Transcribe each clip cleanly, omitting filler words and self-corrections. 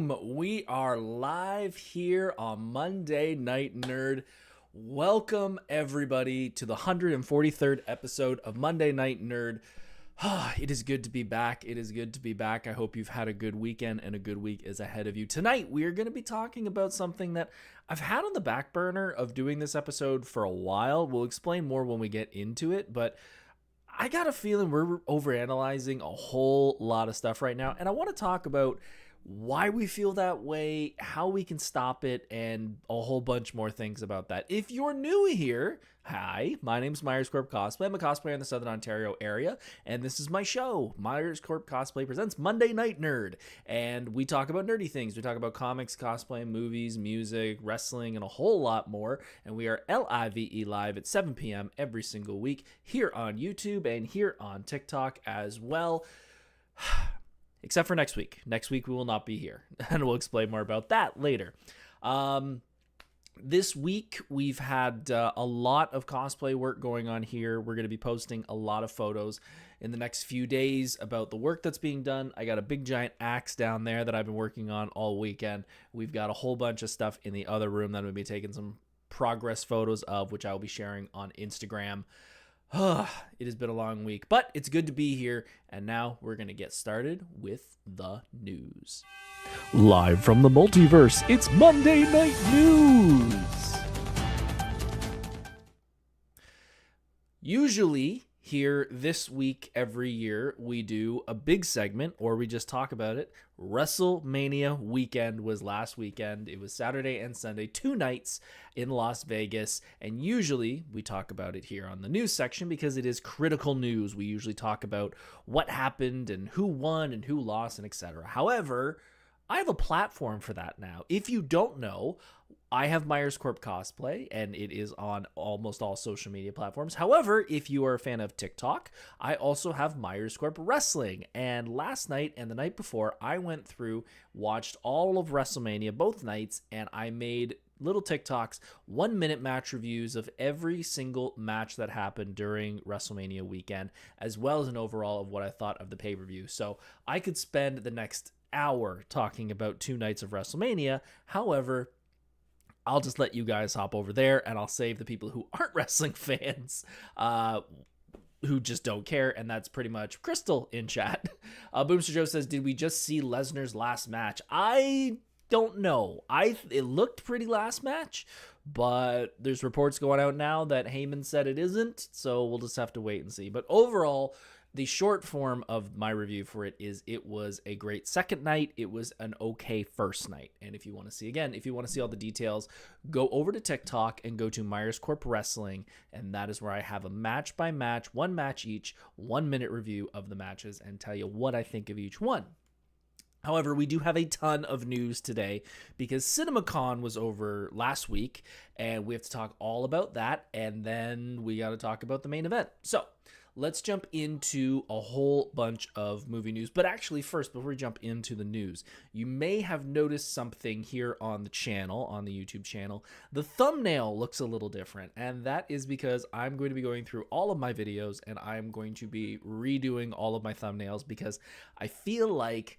Boom! We are live here on Monday Night Nerd. Welcome, everybody, to the 143rd episode of Monday Night Nerd. It is good to be back. It is good to be back. I hope you've had a good weekend and a good week is ahead of you. Tonight, we are going to be talking about something that I've had on the back burner of doing this episode for a while. We'll explain more when we get into it, but I got a feeling we're overanalyzing a whole lot of stuff right now, and I want to talk about why we feel that way, how we can stop it, and a whole bunch more things about that. If you're new here, hi, my name's Myers Corp Cosplay. I'm a cosplayer in the Southern Ontario area, and this is my show. Myers Corp Cosplay presents Monday Night Nerd, and we talk about nerdy things. We talk about comics, cosplay, movies, music, wrestling, and a whole lot more, and we are live at 7 p.m. every single week here on YouTube and here on TikTok as well. Except for next week. Next week we will not be here, and we'll explain more about that later. This week we've had a lot of cosplay work going on here. We're going to be posting a lot of photos in the next few days about the work that's being done. I got a big giant axe down there that I've been working on all weekend. We've got a whole bunch of stuff in the other room that we'll be taking some progress photos of, which I will be sharing on Instagram. It has been a long week, but it's good to be here, and now we're going to get started with the news. Live from the multiverse, it's Monday Night News! Usually, here this week every year, we do a big segment, or we just talk about it. WrestleMania weekend was last weekend. It was Saturday and Sunday, 2 nights in Las Vegas, and usually we talk about it here on the news section because it is critical news. We usually talk about what happened and who won and who lost and etc. However, I have a platform for that now. If you don't know, I have Myers Corp Cosplay, and it is on almost all social media platforms. However, if you are a fan of TikTok, I also have Myers Corp Wrestling. And last night and the night before, I went through, watched all of WrestleMania both nights, and I made little TikToks, 1-minute match reviews of every single match that happened during WrestleMania weekend, as well as an overall of what I thought of the pay-per-view. So I could spend the next hour talking about 2 nights of WrestleMania. However, I'll just let you guys hop over there, and I'll save the people who aren't wrestling fans, who just don't care, and that's pretty much Crystal in chat. Boomster Joe says, did we just see Lesnar's last match? I don't know. It looked pretty last match, but there's reports going out now that Heyman said it isn't, so we'll just have to wait and see. But overall, the short form of my review for it is it was a great second night. It was an okay first night. And if you want to see all the details, go over to TikTok and go to Myers Corp Wrestling. And that is where I have a match by match, 1 match each, 1-minute review of the matches and tell you what I think of each one. However, we do have a ton of news today because CinemaCon was over last week, and we have to talk all about that. And then we got to talk about the main event. So let's jump into a whole bunch of movie news. But actually, first, before we jump into the news, you may have noticed something here on the channel, on the YouTube channel. The thumbnail looks a little different, and that is because I'm going to be going through all of my videos, and I'm going to be redoing all of my thumbnails because I feel like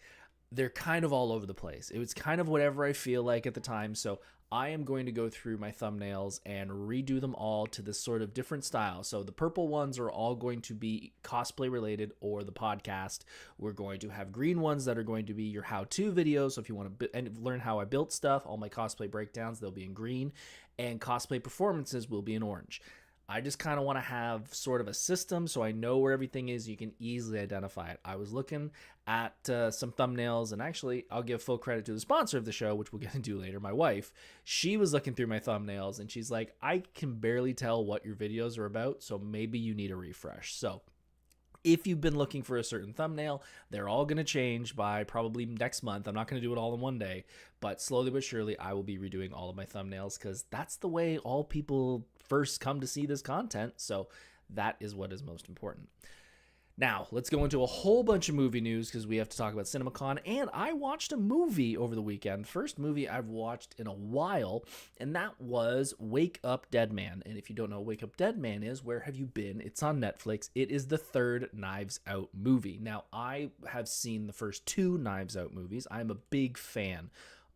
they're kind of all over the place. It was kind of whatever I feel like at the time, so I am going to go through my thumbnails and redo them all to this sort of different style. So the purple ones are all going to be cosplay related or the podcast. We're going to have green ones that are going to be your how-to videos. So if you want to learn how I built stuff, all my cosplay breakdowns, they'll be in green, and cosplay performances will be in orange. I just kind of want to have sort of a system so I know where everything is. You can easily identify it. I was looking at some thumbnails, and actually I'll give full credit to the sponsor of the show, which we'll get into later, my wife. She was looking through my thumbnails, and she's like, I can barely tell what your videos are about, so maybe you need a refresh. So if you've been looking for a certain thumbnail, they're all going to change by probably next month. I'm not going to do it all in one day, but slowly but surely I will be redoing all of my thumbnails because that's the way all people first come to see this content. So that is what is most important. Now, let's go into a whole bunch of movie news because we have to talk about CinemaCon. And I watched a movie over the weekend. First movie I've watched in a while, and that was Wake Up Dead Man. And if you don't know what Wake Up Dead Man is, where have you been? It's on Netflix. It is the third Knives Out movie. Now, I have seen the first two Knives Out movies. I'm a big fan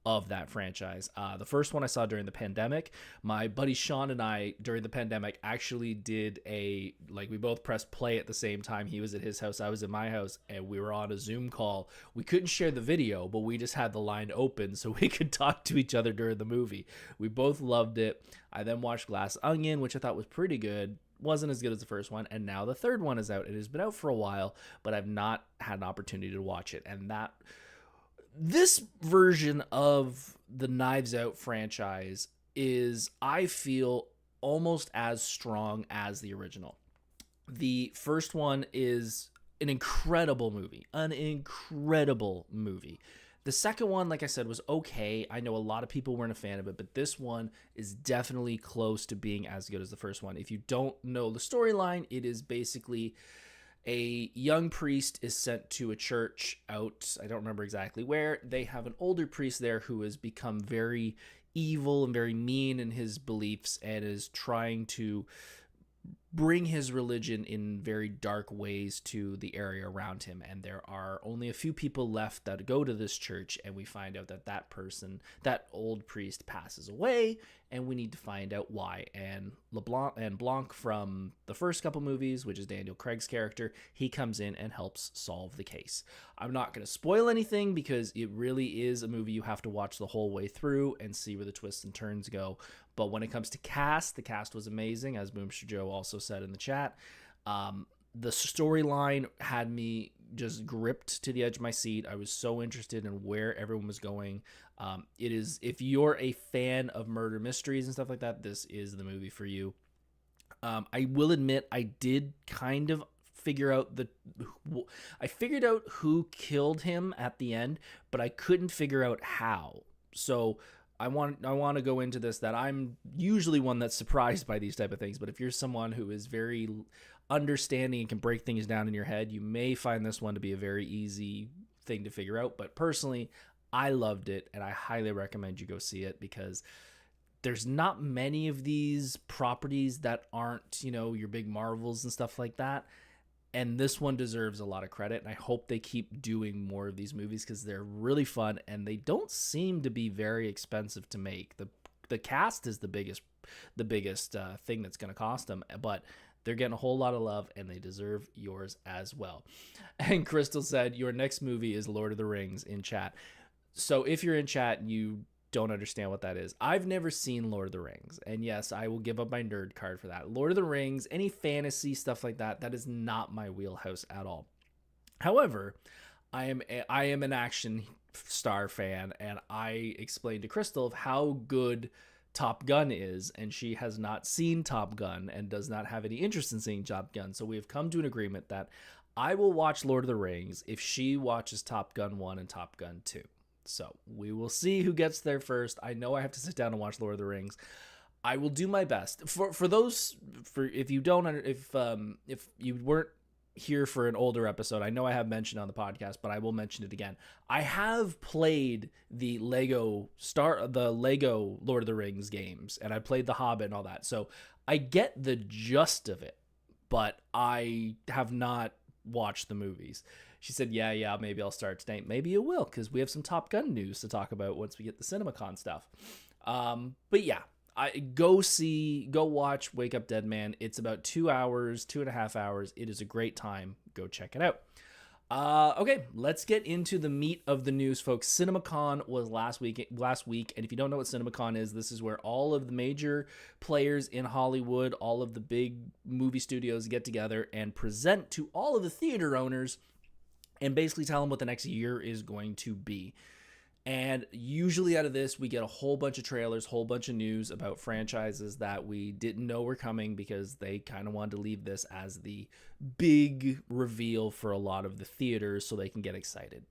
of that franchise. The first one I saw during the pandemic. My buddy Sean and I, during the pandemic, actually did we both pressed play at the same time. He was at his house, I was at my house, and we were on a Zoom call. We couldn't share the video, but we just had the line open so we could talk to each other during the movie. We both loved it. I then watched Glass Onion, which I thought was pretty good. Wasn't as good as the first one, and now the third one is out. It has been out for a while, but I've not had an opportunity to watch it, and this version of the Knives Out franchise is, I feel, almost as strong as the original. The first one is an incredible movie. The second one, like I said, was okay. I know a lot of people weren't a fan of it, but this one is definitely close to being as good as the first one. If you don't know the storyline, it is basically a young priest is sent to a church out, I don't remember exactly where. They have an older priest there who has become very evil and very mean in his beliefs and is trying to bring his religion in very dark ways to the area around him. And there are only a few people left that go to this church, and we find out that old priest passes away, and we need to find out why. And Blanc from the first couple movies, which is Daniel Craig's character, he comes in and helps solve the case. I'm not going to spoil anything because it really is a movie you have to watch the whole way through and see where the twists and turns go. But when it comes to cast, the cast was amazing, as Boomster Joe also said in the chat. The storyline had me just gripped to the edge of my seat. I was so interested in where everyone was going. It is, if you're a fan of murder mysteries and stuff like that, this is the movie for you. I will admit, I did kind of figure out who killed him at the end, but I couldn't figure out how. So I want to go into this, that I'm usually one that's surprised by these type of things, but if you're someone who is very understanding and can break things down in your head, you may find this one to be a very easy thing to figure out. But personally, I loved it, and I highly recommend you go see it because there's not many of these properties that aren't, your big Marvels and stuff like that. And this one deserves a lot of credit, and I hope they keep doing more of these movies because they're really fun, and they don't seem to be very expensive to make. The cast is the biggest thing that's going to cost them, but they're getting a whole lot of love, and they deserve yours as well. And Crystal said, your next movie is Lord of the Rings in chat. So if you're in chat and you don't understand what that is, I've never seen Lord of the Rings, and yes, I will give up my nerd card for that. Lord of the Rings, any fantasy stuff like that, that is not my wheelhouse at all. However, I am an action star fan, and I explained to Crystal of how good Top Gun is, and she has not seen Top Gun and does not have any interest in seeing Top Gun. So we have come to an agreement that I will watch Lord of the Rings if she watches Top Gun 1 and Top Gun 2. So we will see who gets there first. I know I have to sit down and watch Lord of the Rings. I will do my best. If you weren't here for an older episode, I know I have mentioned on the podcast, but I will mention it again. I have played the Lego Lord of the Rings games, and I played The Hobbit and all that. So I get the gist of it, but I have not watched the movies. She said, yeah, maybe I'll start tonight. Maybe you will, because we have some Top Gun news to talk about once we get the CinemaCon stuff. But yeah, go watch Wake Up Dead Man. It's about 2.5 hours. It is a great time. Go check it out. Okay, let's get into the meat of the news, folks. CinemaCon was last week, and if you don't know what CinemaCon is, this is where all of the major players in Hollywood, all of the big movie studios get together and present to all of the theater owners and basically tell them what the next year is going to be. And usually out of this, we get a whole bunch of trailers, whole bunch of news about franchises that we didn't know were coming because they kind of wanted to leave this as the big reveal for a lot of the theaters so they can get excited.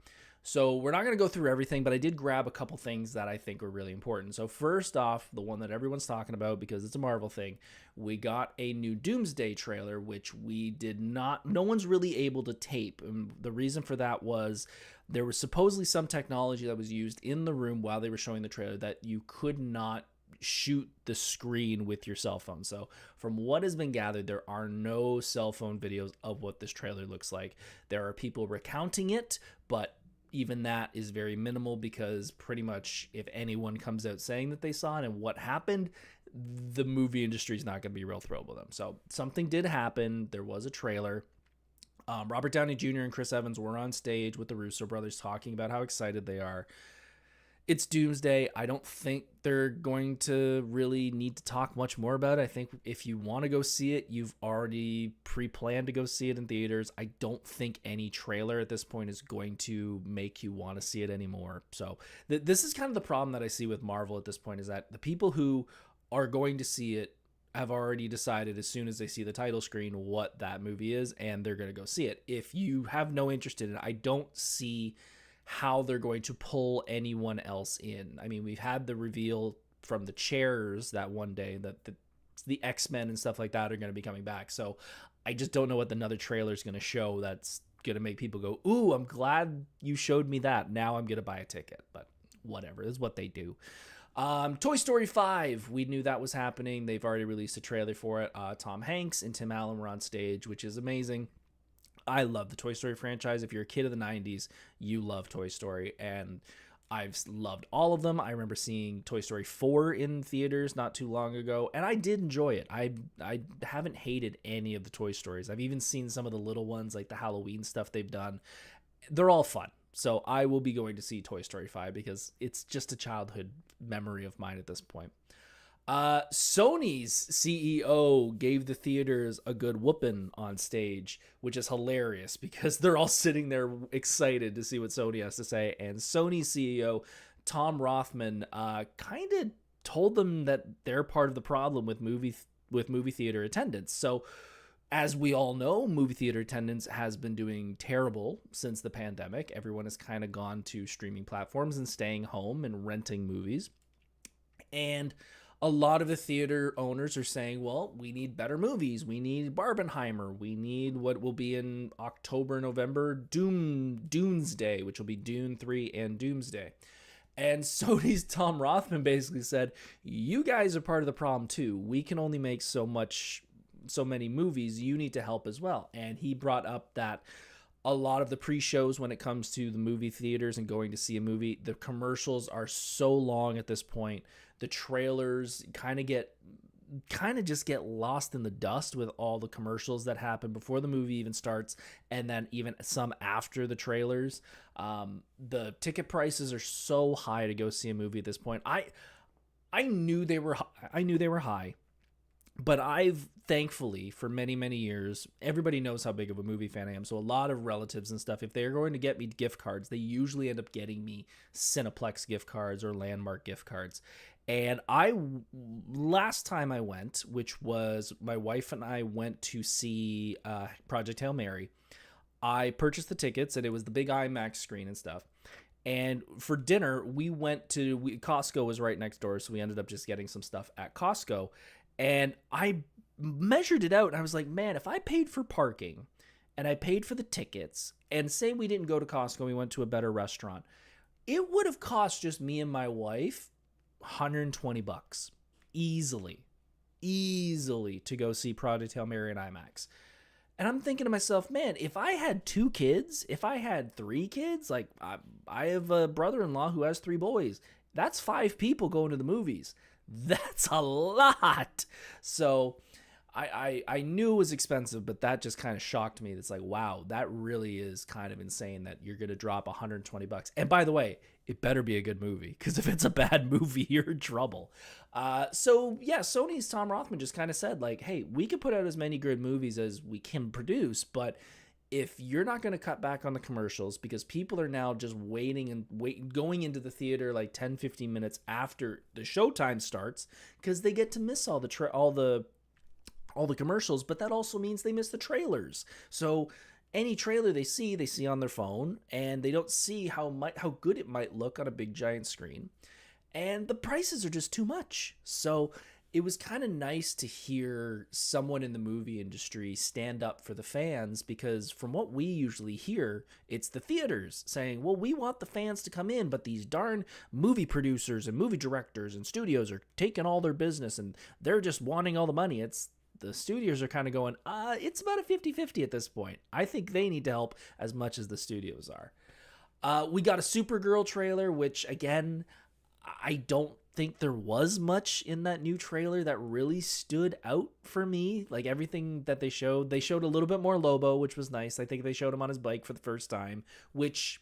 So we're not going to go through everything, but I did grab a couple things that I think were really important. So first off, the one that everyone's talking about because it's a Marvel thing, we got a new Doomsday trailer, which no one's really able to tape. And the reason for that was there was supposedly some technology that was used in the room while they were showing the trailer that you could not shoot the screen with your cell phone. So from what has been gathered, there are no cell phone videos of what this trailer looks like. There are people recounting it, but even that is very minimal because pretty much if anyone comes out saying that they saw it and what happened, the movie industry is not going to be real thrilled with them. So something did happen. There was a trailer. Robert Downey Jr. and Chris Evans were on stage with the Russo brothers talking about how excited they are. It's Doomsday. I don't think they're going to really need to talk much more about it. I think if you want to go see it, you've already pre-planned to go see it in theaters. I don't think any trailer at this point is going to make you want to see it anymore. So this is kind of the problem that I see with Marvel at this point, is that the people who are going to see it have already decided as soon as they see the title screen what that movie is, and they're going to go see it. If you have no interest in it, I don't see how they're going to pull anyone else in. I mean, we've had the reveal from the chairs that one day that the X-Men and stuff like that are going to be coming back. So I just don't know what another trailer is going to show that's going to make people go, ooh, I'm glad you showed me that. Now I'm going to buy a ticket. But whatever, that's what they do. Toy Story 5, we knew that was happening. They've already released a trailer for it. Tom Hanks and Tim Allen were on stage, which is amazing. I love the Toy Story franchise. If you're a kid of the 90s, you love Toy Story, and I've loved all of them. I remember seeing Toy Story 4 in theaters not too long ago, and I did enjoy it. I haven't hated any of the Toy Stories. I've even seen some of the little ones, like the Halloween stuff they've done. They're all fun. So I will be going to see Toy Story 5 because it's just a childhood memory of mine at this point. Sony's CEO gave the theaters a good whooping on stage, which is hilarious because they're all sitting there excited to see what Sony has to say. And Sony's CEO, Tom Rothman, kind of told them that they're part of the problem with movie theater attendance. So as we all know, movie theater attendance has been doing terrible since the pandemic. Everyone has kind of gone to streaming platforms and staying home and renting movies. And a lot of the theater owners are saying, well, we need better movies. We need Barbenheimer. We need what will be in October, November, Doomsday, which will be Dune 3 and Doomsday. And Sony's Tom Rothman basically said, you guys are part of the problem too. We can only make so many movies. You need to help as well. And he brought up that a lot of the pre-shows when it comes to the movie theaters and going to see a movie, the commercials are so long at this point. The trailers kind of just get lost in the dust with all the commercials that happen before the movie even starts, and then even some after the trailers. The ticket prices are so high to go see a movie at this point. I knew they were high. But I've thankfully for many, many years, everybody knows how big of a movie fan I am. So a lot of relatives and stuff, if they're going to get me gift cards, they usually end up getting me Cineplex gift cards or Landmark gift cards. And last time I went, which was my wife and I went to see Project Hail Mary, I purchased the tickets and it was the big IMAX screen and stuff. And for dinner, Costco was right next door. So we ended up just getting some stuff at Costco. And I measured it out and I was like, man, if I paid for parking and I paid for the tickets and say we didn't go to Costco, we went to a better restaurant, it would have cost just me and my wife $120 easily to go see Project Hail Mary in IMAX. And I'm thinking to myself, man, if I had 2 kids, if I had 3 kids, like I have a brother-in-law who has 3 boys, that's 5 people going to the movies. That's a lot. So I knew it was expensive, but that just kind of shocked me. It's like, wow, that really is kind of insane that you're going to drop $120. And by the way, it better be a good movie, because if it's a bad movie, you're in trouble. So yeah, Sony's Tom Rothman just kind of said like, hey, we could put out as many good movies as we can produce, but if you're not going to cut back on the commercials, because people are now just waiting going into the theater like 10, 15 minutes after the showtime starts, because they get to miss all the commercials, but that also means they miss the trailers. So any trailer they see on their phone, and they don't see how good it might look on a big giant screen. And the prices are just too much. So it was kind of nice to hear someone in the movie industry stand up for the fans, because from what we usually hear, it's the theaters saying, well, we want the fans to come in, but these darn movie producers and movie directors and studios are taking all their business and they're just wanting all the money. It's the studios are kind of going, it's about a 50-50 at this point. I think they need to help as much as the studios are. We got a Supergirl trailer, which again, I don't think there was much in that new trailer that really stood out for me. Like everything that they showed a little bit more Lobo, which was nice. I think they showed him on his bike for the first time, which,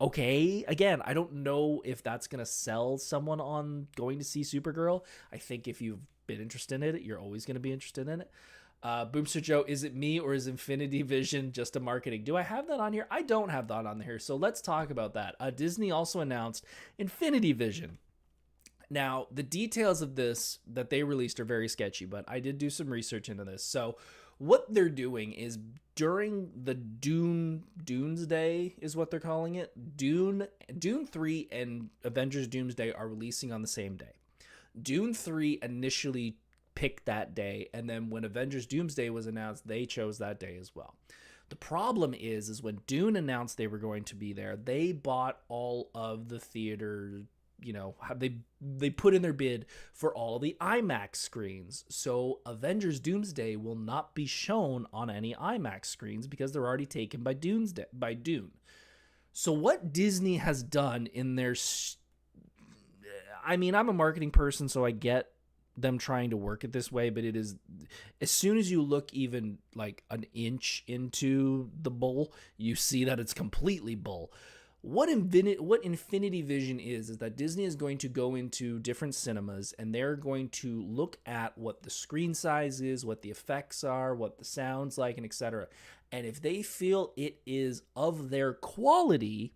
okay, again, I don't know if that's going to sell someone on going to see Supergirl. I think if you've been interested in it, you're always going to be interested in it. Boomster Joe, is it me or is Infinity Vision just a marketing? Do I have that on here? I don't have that on here, so let's talk about that. Disney also announced Infinity Vision. Now, the details of this that they released are very sketchy, but I did do some research into this. So what they're doing is during the Doomsday is what they're calling it. Dune 3 and Avengers Doomsday are releasing on the same day. Dune 3 initially picked that day, and then when Avengers Doomsday was announced, they chose that day as well. The problem is when Dune announced they were going to be there, they bought all of the theater, they put in their bid for all the IMAX screens. So Avengers Doomsday will not be shown on any IMAX screens because they're already taken by Dune. So what Disney has done in their I'm a marketing person, so I get them trying to work it this way, but it is, as soon as you look even like an inch into the bull, you see that it's completely bull. What Infinity Vision is that Disney is going to go into different cinemas and they're going to look at what the screen size is, what the effects are, what the sound's like, and etc. And if they feel it is of their quality,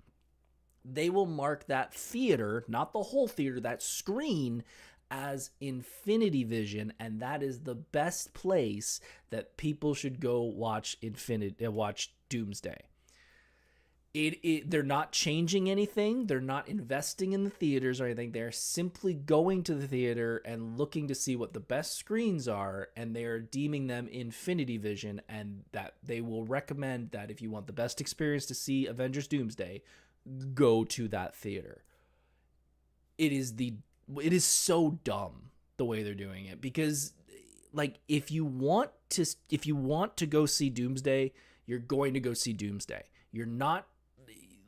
they will mark that theater, not the whole theater, that screen, as Infinity Vision, and that is the best place that people should go watch Doomsday. They're not changing anything. They're not investing in the theaters or anything. They're simply going to the theater and looking to see what the best screens are, and they are deeming them Infinity Vision, and that they will recommend that if you want the best experience to see Avengers Doomsday, go to that theater. It is so dumb the way they're doing it, because like if you want to go see Doomsday, you're going to go see Doomsday. You're not,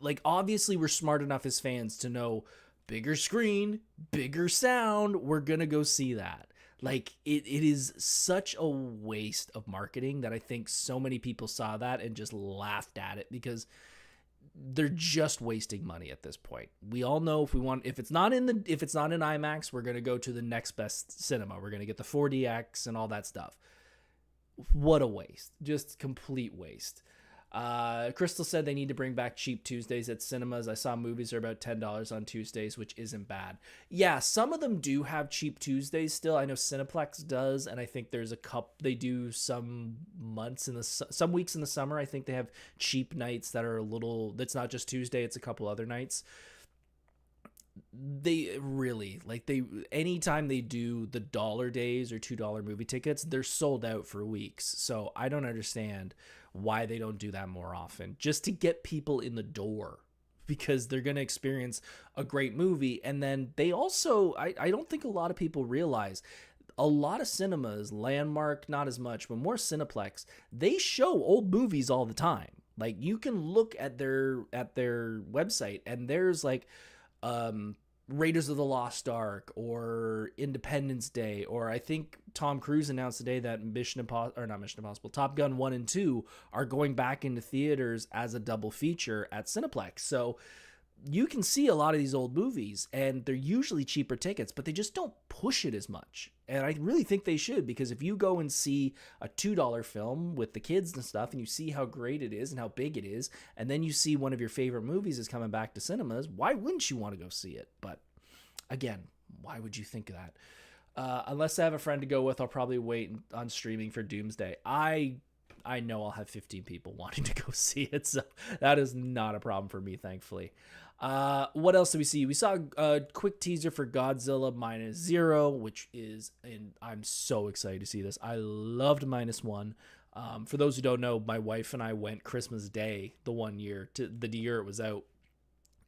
like, obviously we're smart enough as fans to know bigger screen, bigger sound, we're going to go see that. Like it is such a waste of marketing that I think so many people saw that and just laughed at it, because they're just wasting money at this point. We all know if it's not in IMAX, we're going to go to the next best cinema. We're going to get the 4DX and all that stuff. What a waste. Just complete waste. Crystal said they need to bring back cheap Tuesdays at cinemas. I saw movies are about $10 on Tuesdays, which isn't bad. Yeah, some of them do have cheap Tuesdays still. I know Cineplex does, and I think there's they do some weeks in the summer. I think they have cheap nights that's not just Tuesday, it's a couple other nights. They really, anytime they do the $1 days or $2 movie tickets, they're sold out for weeks. So I don't understand why they don't do that more often, just to get people in the door, because they're going to experience a great movie. And then they also, I don't think a lot of people realize, a lot of cinemas, Landmark, not as much, but more Cineplex, they show old movies all the time. Like you can look at their website and there's Raiders of the Lost Ark or Independence Day, or I think Tom Cruise announced today that Top Gun 1 and 2 are going back into theaters as a double feature at Cineplex. So you can see a lot of these old movies, and they're usually cheaper tickets, but they just don't push it as much. And I really think they should, because if you go and see a $2 film with the kids and stuff, and you see how great it is and how big it is, and then you see one of your favorite movies is coming back to cinemas, why wouldn't you want to go see it? But again, why would you think of that? Unless I have a friend to go with, I'll probably wait on streaming for Doomsday. I I know I'll have 15 people wanting to go see it, so that is not a problem for me, thankfully. What else did we see? We saw a quick teaser for Godzilla Minus Zero, which is, and I'm so excited to see this. I loved Minus One. For those who don't know, my wife and I went Christmas Day the year it was out,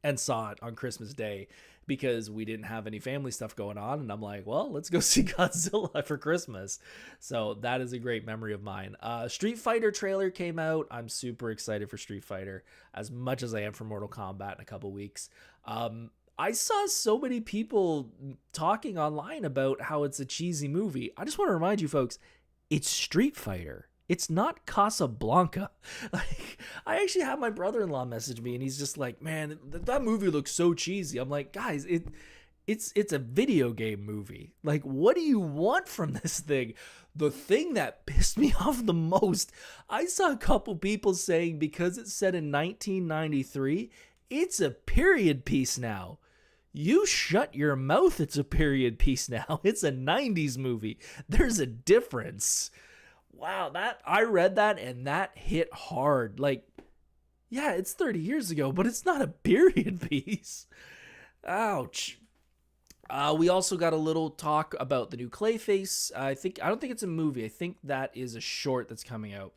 and saw it on Christmas Day because we didn't have any family stuff going on. And I'm like, well, let's go see Godzilla for Christmas. So that is a great memory of mine. Street Fighter trailer came out. I'm super excited for Street Fighter as much as I am for Mortal Kombat in a couple weeks. I saw so many people talking online about how it's a cheesy movie. I just want to remind you folks, it's Street Fighter. It's not Casablanca. Like, I actually had my brother-in-law message me, and he's just like, man, that movie looks so cheesy. I'm like, guys, it's a video game movie. Like, what do you want from this thing? The thing that pissed me off the most, I saw a couple people saying because it's set in 1993, it's a period piece now. You shut your mouth, it's a period piece now. It's a 90s movie. There's a difference. Wow, I read that and that hit hard. Like, yeah, it's 30 years ago, but it's not a period piece. Ouch. We also got a little talk about the new Clayface. I don't think it's a movie. I think that is a short that's coming out.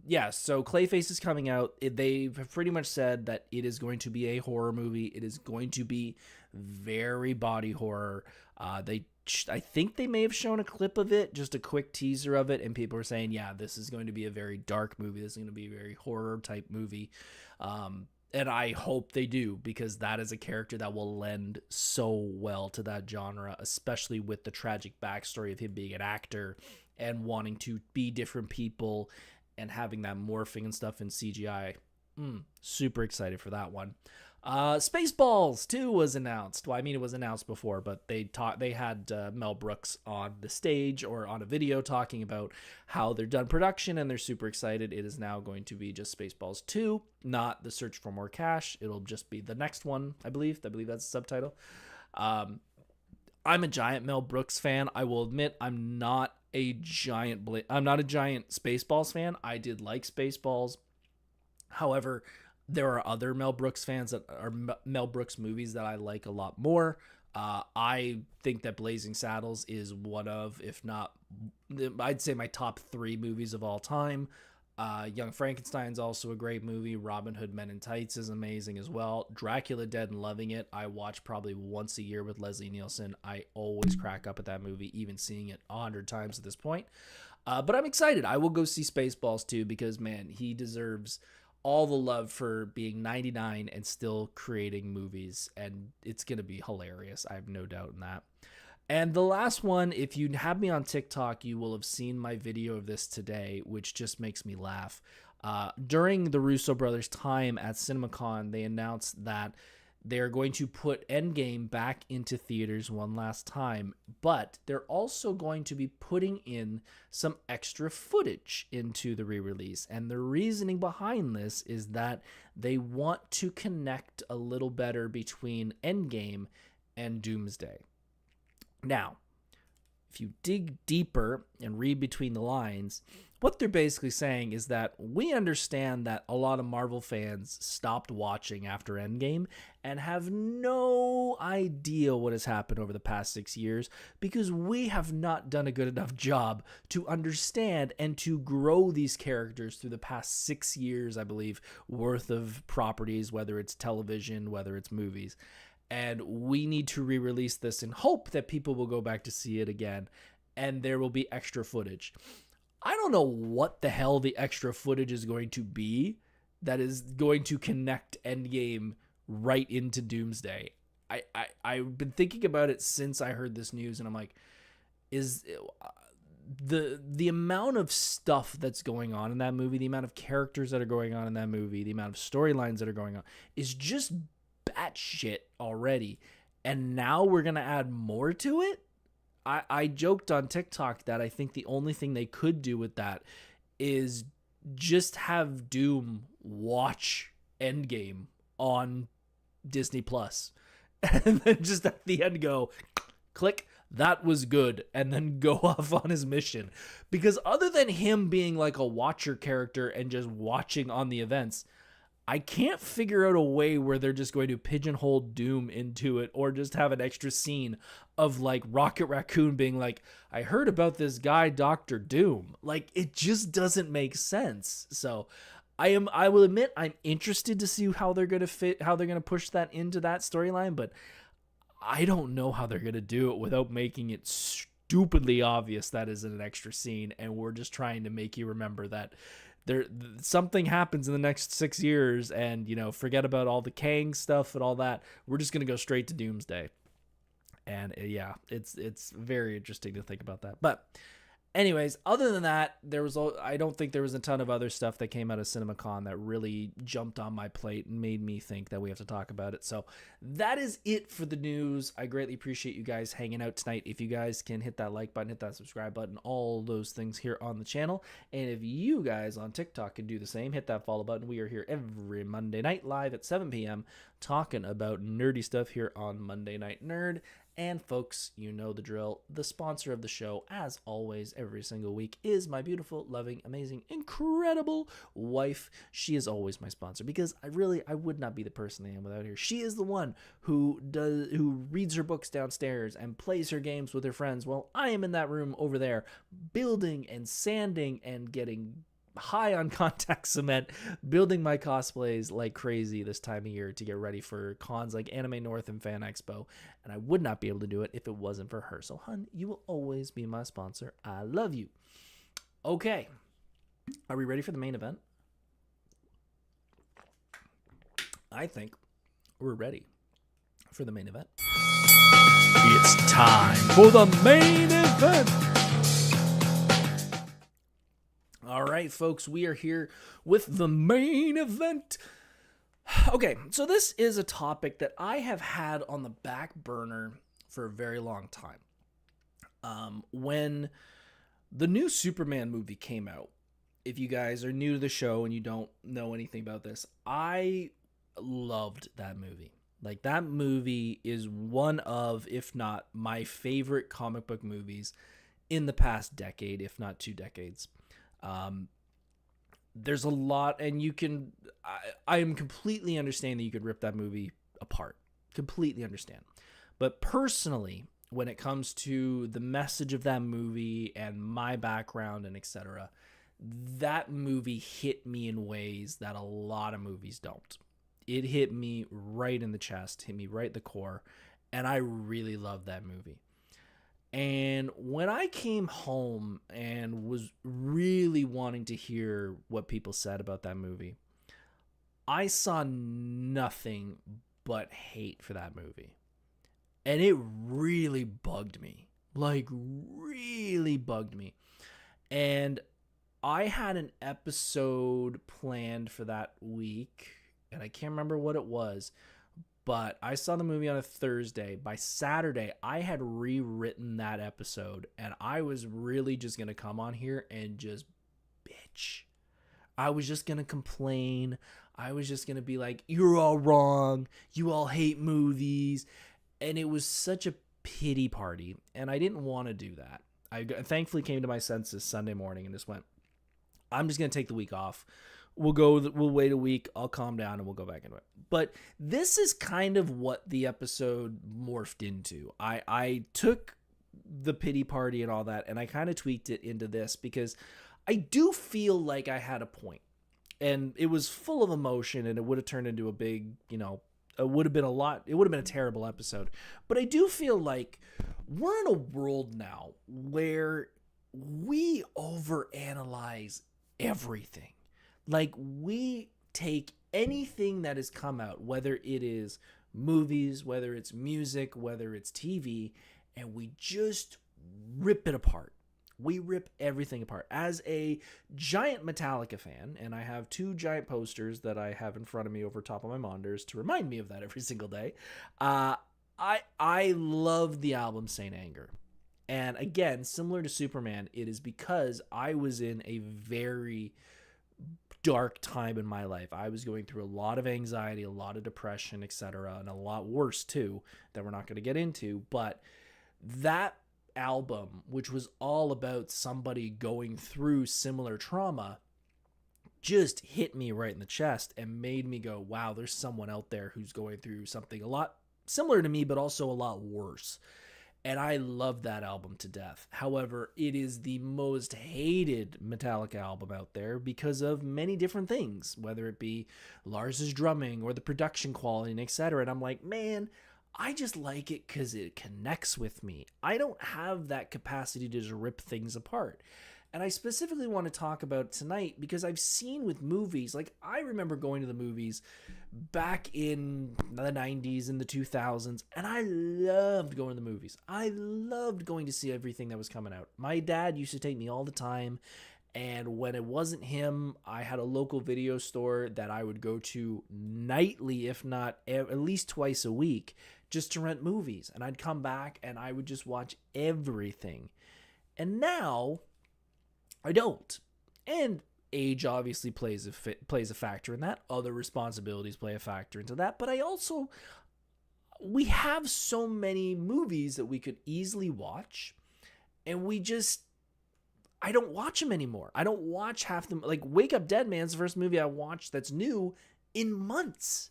Yeah, so Clayface is coming out. They have pretty much said that it is going to be a horror movie. It is going to be very body horror. I think they may have shown a clip of it, just a quick teaser of it, and people are saying, yeah, this is going to be a very dark movie. This is going to be a very horror type movie. And I hope they do, because that is a character that will lend so well to that genre, especially with the tragic backstory of him being an actor and wanting to be different people and having that morphing and stuff in CGI. Super excited for that one. Spaceballs 2 was announced. Well, I mean, it was announced before, but they had Mel Brooks on the stage or on a video talking about how they're done production and they're super excited. It is now going to be just Spaceballs 2, not The Search for More Cash. It'll just be the next one, I believe. I believe that's the subtitle. I'm a giant Mel Brooks fan. I will admit I'm not a giant Spaceballs fan. I did like Spaceballs. However, there are other Mel Brooks fans that are Mel Brooks movies that I like a lot more. I think that Blazing Saddles is one of, if not, I'd say my top 3 movies of all time. Young Frankenstein's also a great movie. Robin Hood Men in Tights is amazing as well. Dracula Dead and Loving It, I watch probably once a year with Leslie Nielsen. I always crack up at that movie, even seeing it 100 times at this point. But I'm excited. I will go see Spaceballs 2 because, man, he deserves all the love for being 99 and still creating movies, and it's going to be hilarious. I have no doubt in that. And the last one, if you have me on TikTok, you will have seen my video of this today, which just makes me laugh. During the Russo brothers' time at CinemaCon, they announced that they're going to put Endgame back into theaters one last time, but they're also going to be putting in some extra footage into the re-release. And the reasoning behind this is that they want to connect a little better between Endgame and Doomsday. Now, if you dig deeper and read between the lines, what they're basically saying is that we understand that a lot of Marvel fans stopped watching after Endgame and have no idea what has happened over the past 6 years because we have not done a good enough job to understand and to grow these characters through the past 6 years, I believe, worth of properties, whether it's television, whether it's movies. And we need to re-release this in hope that people will go back to see it again and there will be extra footage. I don't know what the hell the extra footage is going to be that is going to connect Endgame right into Doomsday. I've been thinking about it since I heard this news, and I'm like, is the amount of stuff that's going on in that movie, the amount of characters that are going on in that movie, the amount of storylines that are going on is just batshit already. And now we're going to add more to it? I joked on TikTok that I think the only thing they could do with that is just have Doom watch Endgame on Disney Plus. And then just at the end go, click, that was good, and then go off on his mission. Because other than him being like a watcher character and just watching on the events, I can't figure out a way where they're just going to pigeonhole Doom into it, or just have an extra scene of like Rocket Raccoon being like, I heard about this guy, Dr. Doom. Like, it just doesn't make sense. So I will admit I'm interested to see how they're going to push that into that storyline, but I don't know how they're going to do it without making it stupidly obvious that is an extra scene, and we're just trying to make you remember that something happens in the next 6 years, and forget about all the Kang stuff and all that. We're just going to go straight to Doomsday. And yeah, it's very interesting to think about that. But anyways, other than that, I don't think there was a ton of other stuff that came out of CinemaCon that really jumped on my plate and made me think that we have to talk about it. So that is it for the news. I greatly appreciate you guys hanging out tonight. If you guys can hit that like button, hit that subscribe button, all those things here on the channel. And if you guys on TikTok can do the same, hit that follow button. We are here every Monday night live at 7 p.m. talking about nerdy stuff here on Monday Night Nerd. And folks, you know the drill. The sponsor of the show, as always, every single week, is my beautiful, loving, amazing, incredible wife. She is always my sponsor, because I would not be the person I am without her. She is the one who reads her books downstairs and plays her games with her friends, while I am in that room over there building and sanding and getting high on contact cement, building my cosplays like crazy this time of year to get ready for cons like Anime North and Fan Expo, and I would not be able to do it if it wasn't for her. So hun, you will always be my sponsor. I love you. Okay, are we ready for the main event? I think we're ready for the main event. It's time for the main event. All right, folks, we are here with the main event. Okay, so this is a topic that I have had on the back burner for a very long time. When the new Superman movie came out, if you guys are new to the show and you don't know anything about this, I loved that movie. Like, that movie is one of, if not my favorite comic book movies in the past decade, if not 2 decades. There's a lot, and I am completely understanding that you could rip that movie apart. Completely understand. But personally, when it comes to the message of that movie and my background and etc., that movie hit me in ways that a lot of movies don't. It hit me right in the chest, hit me right at the core, and I really love that movie. And when I came home and was really wanting to hear what people said about that movie, I saw nothing but hate for that movie. And it really bugged me. Like, really bugged me. And I had an episode planned for that week, and I can't remember what it was. But I saw the movie on a Thursday. By Saturday, I had rewritten that episode, and I was really just going to come on here and just bitch. I was just going to complain. I was just going to be like, you're all wrong. You all hate movies. And it was such a pity party, and I didn't want to do that. I thankfully came to my senses Sunday morning and just went, I'm just going to take the week off. We'll wait a week. I'll calm down and we'll go back into it. But this is kind of what the episode morphed into. I took the pity party and all that, and I kind of tweaked it into this because I do feel like I had a point, and it was full of emotion, and it would have turned into a big, it would have been a terrible episode. But I do feel like we're in a world now where we overanalyze everything. Like, we take anything that has come out, whether it is movies, whether it's music, whether it's TV, and we just rip it apart. We rip everything apart. As a giant Metallica fan, and I have 2 giant posters that I have in front of me over top of my monitors to remind me of that every single day, I love the album Saint Anger. And again, similar to Superman, it is because I was in a very dark time in my life. I was going through a lot of anxiety, a lot of depression, etc., and a lot worse too that we're not going to get into. But That album, which was all about somebody going through similar trauma, just hit me right in the chest and made me go, wow, there's someone out there who's going through something a lot similar to me, but also a lot worse. And I love that album to death. However, it is the most hated Metallica album out there because of many different things, whether it be Lars's drumming or the production quality and etc. And I'm like, man, I just like it because it connects with me. I don't have that capacity to just rip things apart. And I specifically want to talk about tonight because I've seen with movies, like I remember going to the movies back in the 90s and the 2000s, and I loved going to the movies. I loved going to see everything that was coming out. My dad used to take me all the time, and when it wasn't him, I had a local video store that I would go to nightly, if not at least twice a week, just to rent movies. And I'd come back and I would just watch everything. And now I don't. And age obviously plays a factor in that. Other responsibilities play a factor into that. But we have so many movies that we could easily watch, and I don't watch them anymore. I don't watch half them. Like Wake Up Dead Man's the first movie I watched that's new in months.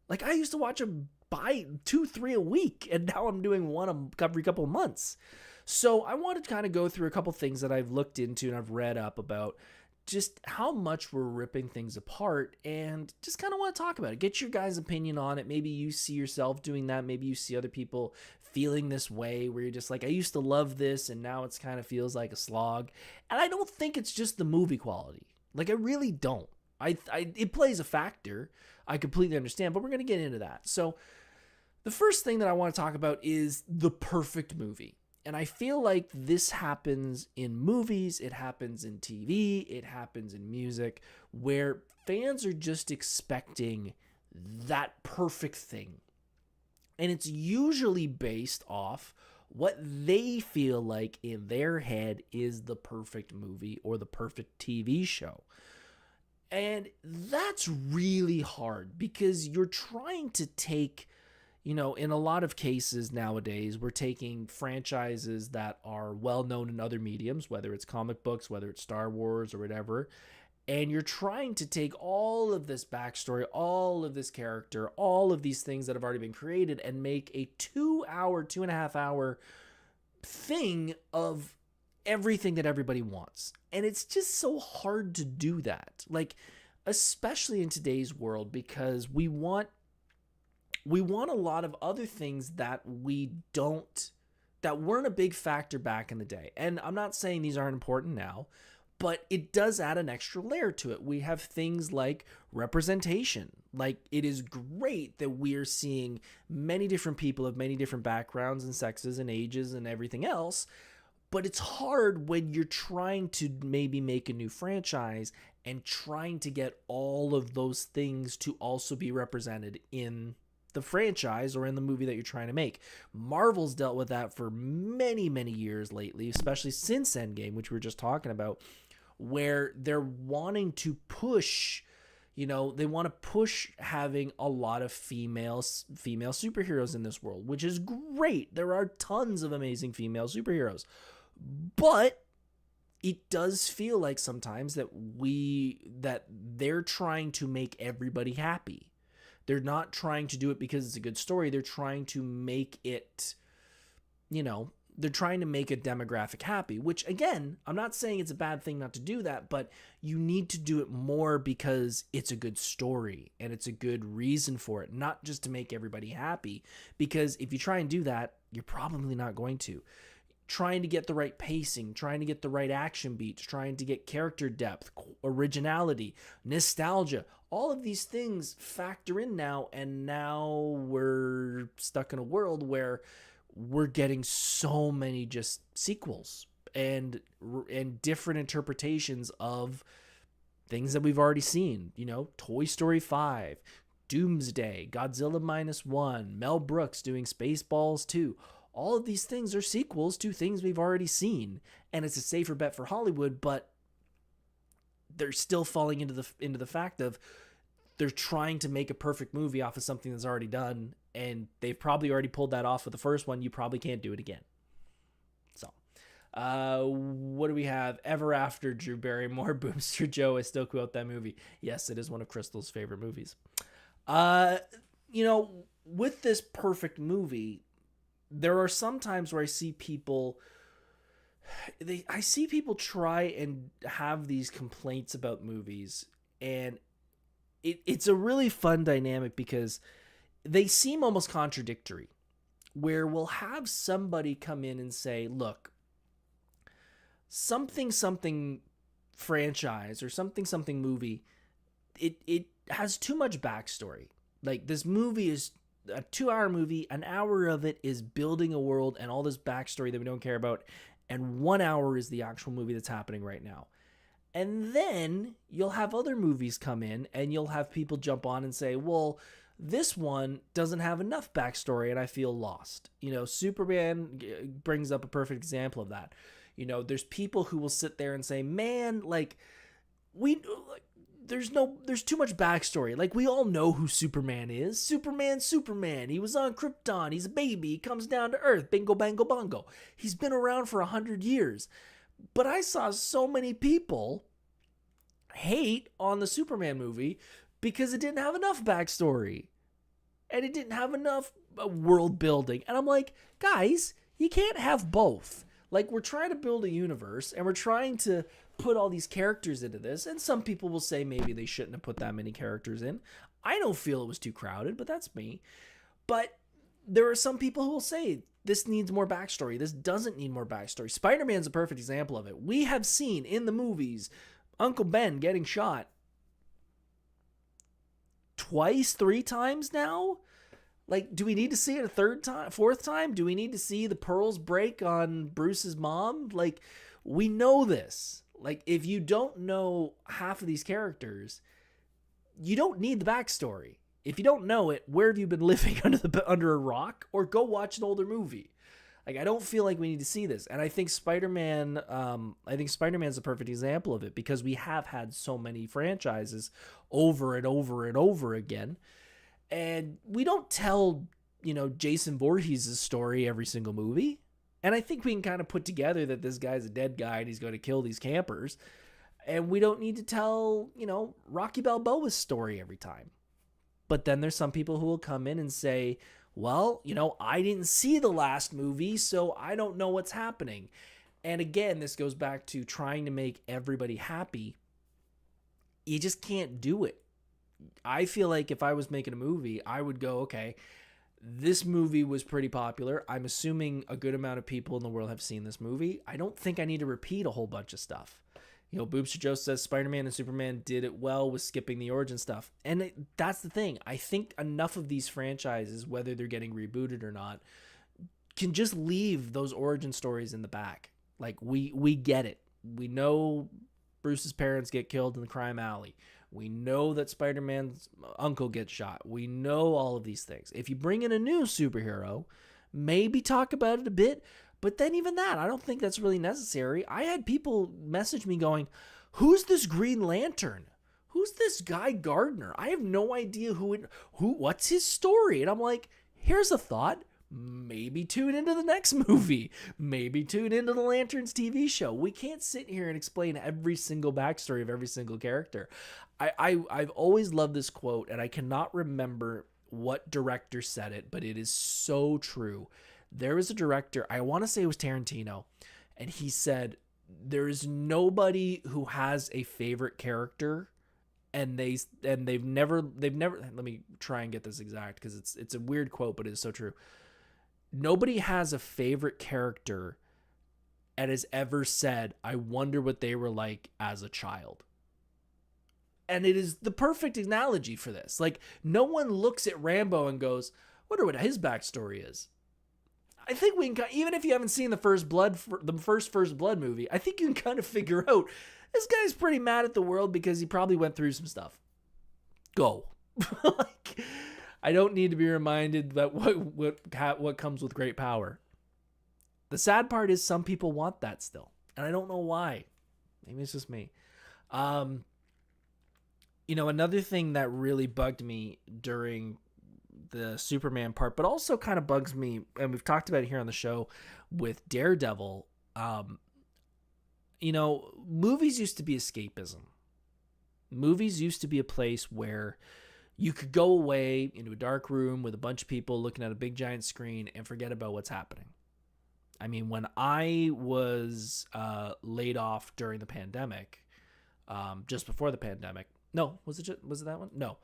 Like I used to watch them by 2-3 a week, and now I'm doing one every couple of months. So I wanted to kind of go through a couple things that I've looked into and I've read up about just how much we're ripping things apart, and just kind of want to talk about it. Get your guys' opinion on it. Maybe you see yourself doing that. Maybe you see other people feeling this way where you're just like, I used to love this and now it's kind of feels like a slog. And I don't think it's just the movie quality. Like I really don't. It plays a factor. I completely understand, but we're going to get into that. So the first thing that I want to talk about is the perfect movie. And I feel like this happens in movies, it happens in TV, it happens in music, where fans are just expecting that perfect thing. And it's usually based off what they feel like in their head is the perfect movie or the perfect TV show. And that's really hard because you're trying to take, in a lot of cases nowadays, we're taking franchises that are well known in other mediums, whether it's comic books, whether it's Star Wars or whatever, and you're trying to take all of this backstory, all of this character, all of these things that have already been created and make a 2.5 hour thing of everything that everybody wants. And it's just so hard to do that. Like, especially in today's world, because we want a lot of other things that weren't a big factor back in the day. And I'm not saying these aren't important now, but it does add an extra layer to it. We have things like representation. Like, it is great that we're seeing many different people of many different backgrounds and sexes and ages and everything else. But it's hard when you're trying to maybe make a new franchise and trying to get all of those things to also be represented in the franchise or in the movie that you're trying to make. Marvel's dealt with that for many, many years lately, especially since Endgame, which we were just talking about, where they're wanting to push, they want to push having a lot of female superheroes in this world, which is great. There are tons of amazing female superheroes. But it does feel like sometimes that they're trying to make everybody happy. They're not trying to do it because it's a good story. They're trying to make it, they're trying to make a demographic happy, which, again, I'm not saying it's a bad thing not to do that, but you need to do it more because it's a good story and it's a good reason for it, not just to make everybody happy. Because if you try and do that, you're probably not going to. Trying to get the right pacing, trying to get the right action beats, trying to get character depth, originality, nostalgia, all of these things factor in now, and now we're stuck in a world where we're getting so many just sequels and different interpretations of things that we've already seen. Toy Story 5, Doomsday, Godzilla -1, Mel Brooks doing Spaceballs 2. All of these things are sequels to things we've already seen, and it's a safer bet for Hollywood, but they're still falling into the fact of they're trying to make a perfect movie off of something that's already done, and they've probably already pulled that off with the first one. You probably can't do it again. What do we have? Ever After, Drew Barrymore, Boomster Joe. I still quote that movie. Yes, it is one of Crystal's favorite movies. Uh, with this perfect movie, there are some times where I see people try and have these complaints about movies, and it's a really fun dynamic because they seem almost contradictory, where we'll have somebody come in and say, look, something franchise or something movie, it has too much backstory. Like, this movie is a 2-hour movie, an hour of it is building a world and all this backstory that we don't care about, and 1 hour is the actual movie that's happening right now. And then you'll have other movies come in and you'll have people jump on and say, well, this one doesn't have enough backstory and I feel lost. Superman brings up a perfect example of that. There's people who will sit there and say, man, there's too much backstory. Like, we all know who Superman is. Superman. He was on Krypton. He's a baby. He comes down to Earth. Bingo, bango, bongo. He's been around for 100 years. But I saw so many people hate on the Superman movie because it didn't have enough backstory. And it didn't have enough world building. And I'm like, guys, you can't have both. Like, we're trying to build a universe and we're trying to put all these characters into this, and some people will say maybe they shouldn't have put that many characters in. I don't feel it was too crowded, but that's me. But there are some people who will say this needs more backstory, this doesn't need more backstory. Spider-Man's a perfect example of it. We have seen in the movies Uncle Ben getting shot twice, 3 times now. Like, do we need to see it a 3rd time, 4th time? Do we need to see the pearls break on Bruce's mom? Like, we know this. Like, if you don't know half of these characters, you don't need the backstory. If you don't know it, where have you been living under a rock? Or go watch an older movie. Like, I don't feel like we need to see this. And I think Spider-Man's a perfect example of it, because we have had so many franchises over and over and over again. And we don't tell, Jason Voorhees' story every single movie. And I think we can kind of put together that this guy's a dead guy and he's going to kill these campers. And we don't need to tell, Rocky Balboa's story every time. But then there's some people who will come in and say, well, I didn't see the last movie, so I don't know what's happening. And again, this goes back to trying to make everybody happy. You just can't do it. I feel like if I was making a movie, I would go, okay, this movie was pretty popular. I'm assuming a good amount of people in the world have seen this movie. I don't think I need to repeat a whole bunch of stuff. Boobster Joe says Spider-Man and Superman did it well with skipping the origin stuff. And that's the thing. I think enough of these franchises, whether they're getting rebooted or not, can just leave those origin stories in the back. Like, we get it. We know Bruce's parents get killed in the crime alley. We know that Spider-Man's uncle gets shot. We know all of these things. If you bring in a new superhero, maybe talk about it a bit. But then even that, I don't think that's really necessary. I had people message me going, who's this Green Lantern? Who's this Guy Gardner? I have no idea what's his story. And I'm like, here's a thought. Maybe tune into the next movie. Maybe tune into the Lanterns TV show. We can't sit here and explain every single backstory of every single character. I've always loved this quote, and I cannot remember what director said it, but it is so true. There was a director, I want to say it was Tarantino, and he said, there is nobody who has a favorite character, and they've never, let me try and get this exact, because it's a weird quote, but it is so true. Nobody has a favorite character and has ever said, I wonder what they were like as a child. And it is the perfect analogy for this. Like, no one looks at Rambo and goes, wonder what his backstory is. I think we can, even if you haven't seen the First Blood movie, I think you can kind of figure out this guy's pretty mad at the world because he probably went through some stuff. Go. Like, I don't need to be reminded that what comes with great power. The sad part is some people want that still, and I don't know why. Maybe it's just me. Another thing that really bugged me during the Superman part, but also kind of bugs me, and we've talked about it here on the show with Daredevil. movies used to be escapism. Movies used to be a place where you could go away into a dark room with a bunch of people looking at a big giant screen and forget about what's happening. I mean, when I was laid off during the pandemic, just before the pandemic, no, was it that one? No,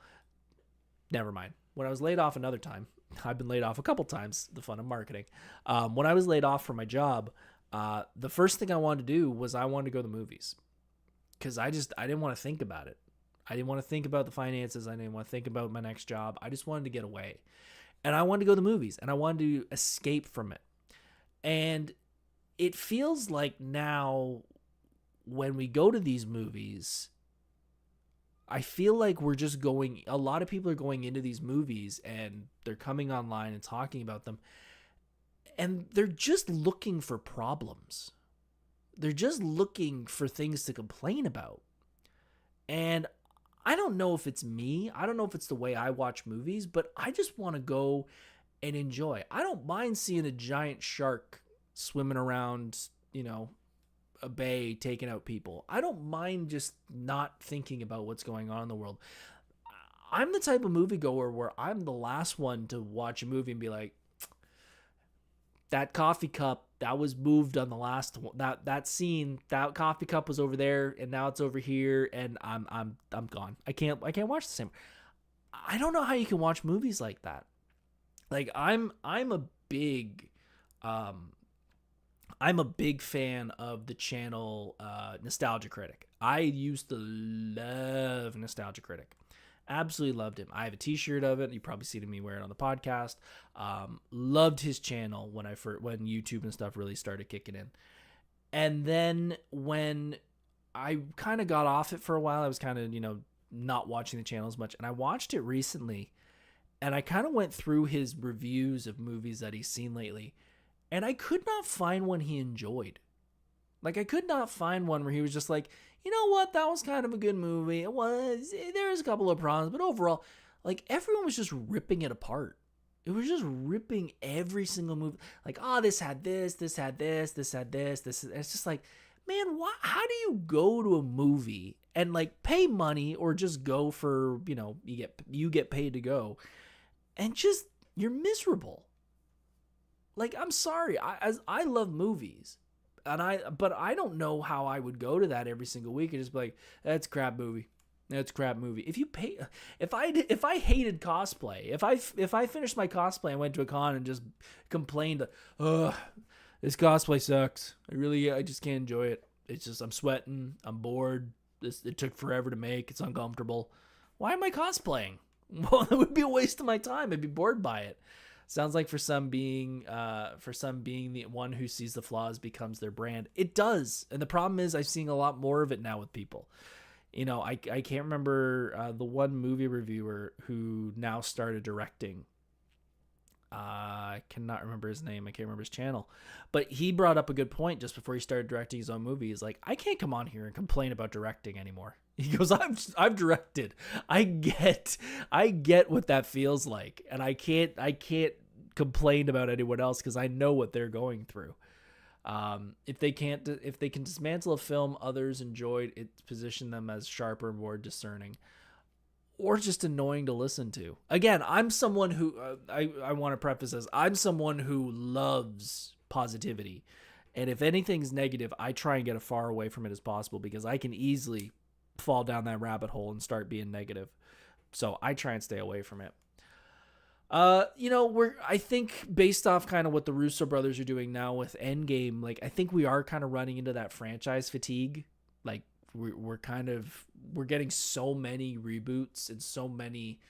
never mind. When I was laid off another time, I've been laid off a couple times, the fun of marketing. When I was laid off from my job, the first thing I wanted to do was I wanted to go to the movies. Because I didn't want to think about it. I didn't want to think about the finances. I didn't want to think about my next job. I just wanted to get away. And I wanted to go to the movies. And I wanted to escape from it. And it feels like now when we go to these movies, I feel like we're just going... A lot of people are going into these movies and they're coming online and talking about them. And they're just looking for problems. They're just looking for things to complain about. And I don't know if it's me. I don't know if it's the way I watch movies, but I just want to go and enjoy. I don't mind seeing a giant shark swimming around, a bay taking out people. I don't mind just not thinking about what's going on in the world. I'm the type of moviegoer where I'm the last one to watch a movie and be like, that coffee cup that was moved on the last one, that scene, that coffee cup was over there and now it's over here and I'm gone. I can't watch the same. I don't know how you can watch movies like that. Like I'm a big fan of the channel Nostalgia Critic. I used to love Nostalgia Critic. Absolutely loved him. I have a t-shirt of it. You've probably seen me wear it on the podcast. Loved his channel when YouTube and stuff really started kicking in. And then when I kind of got off it for a while, I was kind of, not watching the channel as much. And I watched it recently and I kind of went through his reviews of movies that he's seen lately. And I could not find one he enjoyed. Like I could not find one where he was just like, you know what, that was kind of a good movie. There was a couple of problems, but overall, like everyone was just ripping it apart. It was just ripping every single movie. Like, this had this, this had this, this had this. It's just like, man, how do you go to a movie and like pay money or just go for, you get paid to go and just, you're miserable. Like, I'm sorry. I love movies. But I don't know how I would go to that every single week and just be like, that's a crap movie. That's a crap movie. If I hated cosplay, if I finished my cosplay and went to a con and just complained, this cosplay sucks. I just can't enjoy it. It's just, I'm sweating. I'm bored. It took forever to make. It's uncomfortable. Why am I cosplaying? Well, it would be a waste of my time. I'd be bored by it. Sounds like for some being the one who sees the flaws becomes their brand. It does. And the problem is I'm seeing a lot more of it now with people. I can't remember the one movie reviewer who now started directing. I cannot remember his name. I can't remember his channel. But he brought up a good point just before he started directing his own movie. He's like, I can't come on here and complain about directing anymore. He goes, I've directed. I get what that feels like. And I can't complain about anyone else because I know what they're going through. If they can dismantle a film others enjoyed, it position them as sharper, more discerning, or just annoying to listen to. Again, I'm someone who I want to preface this. I'm someone who loves positivity, and if anything's negative, I try and get as far away from it as possible because I can easily fall down that rabbit hole and start being negative. So I try and stay away from it. I think based off kind of what the Russo brothers are doing now with Endgame, like I think we are kind of running into that franchise fatigue. Like we're getting so many reboots and so many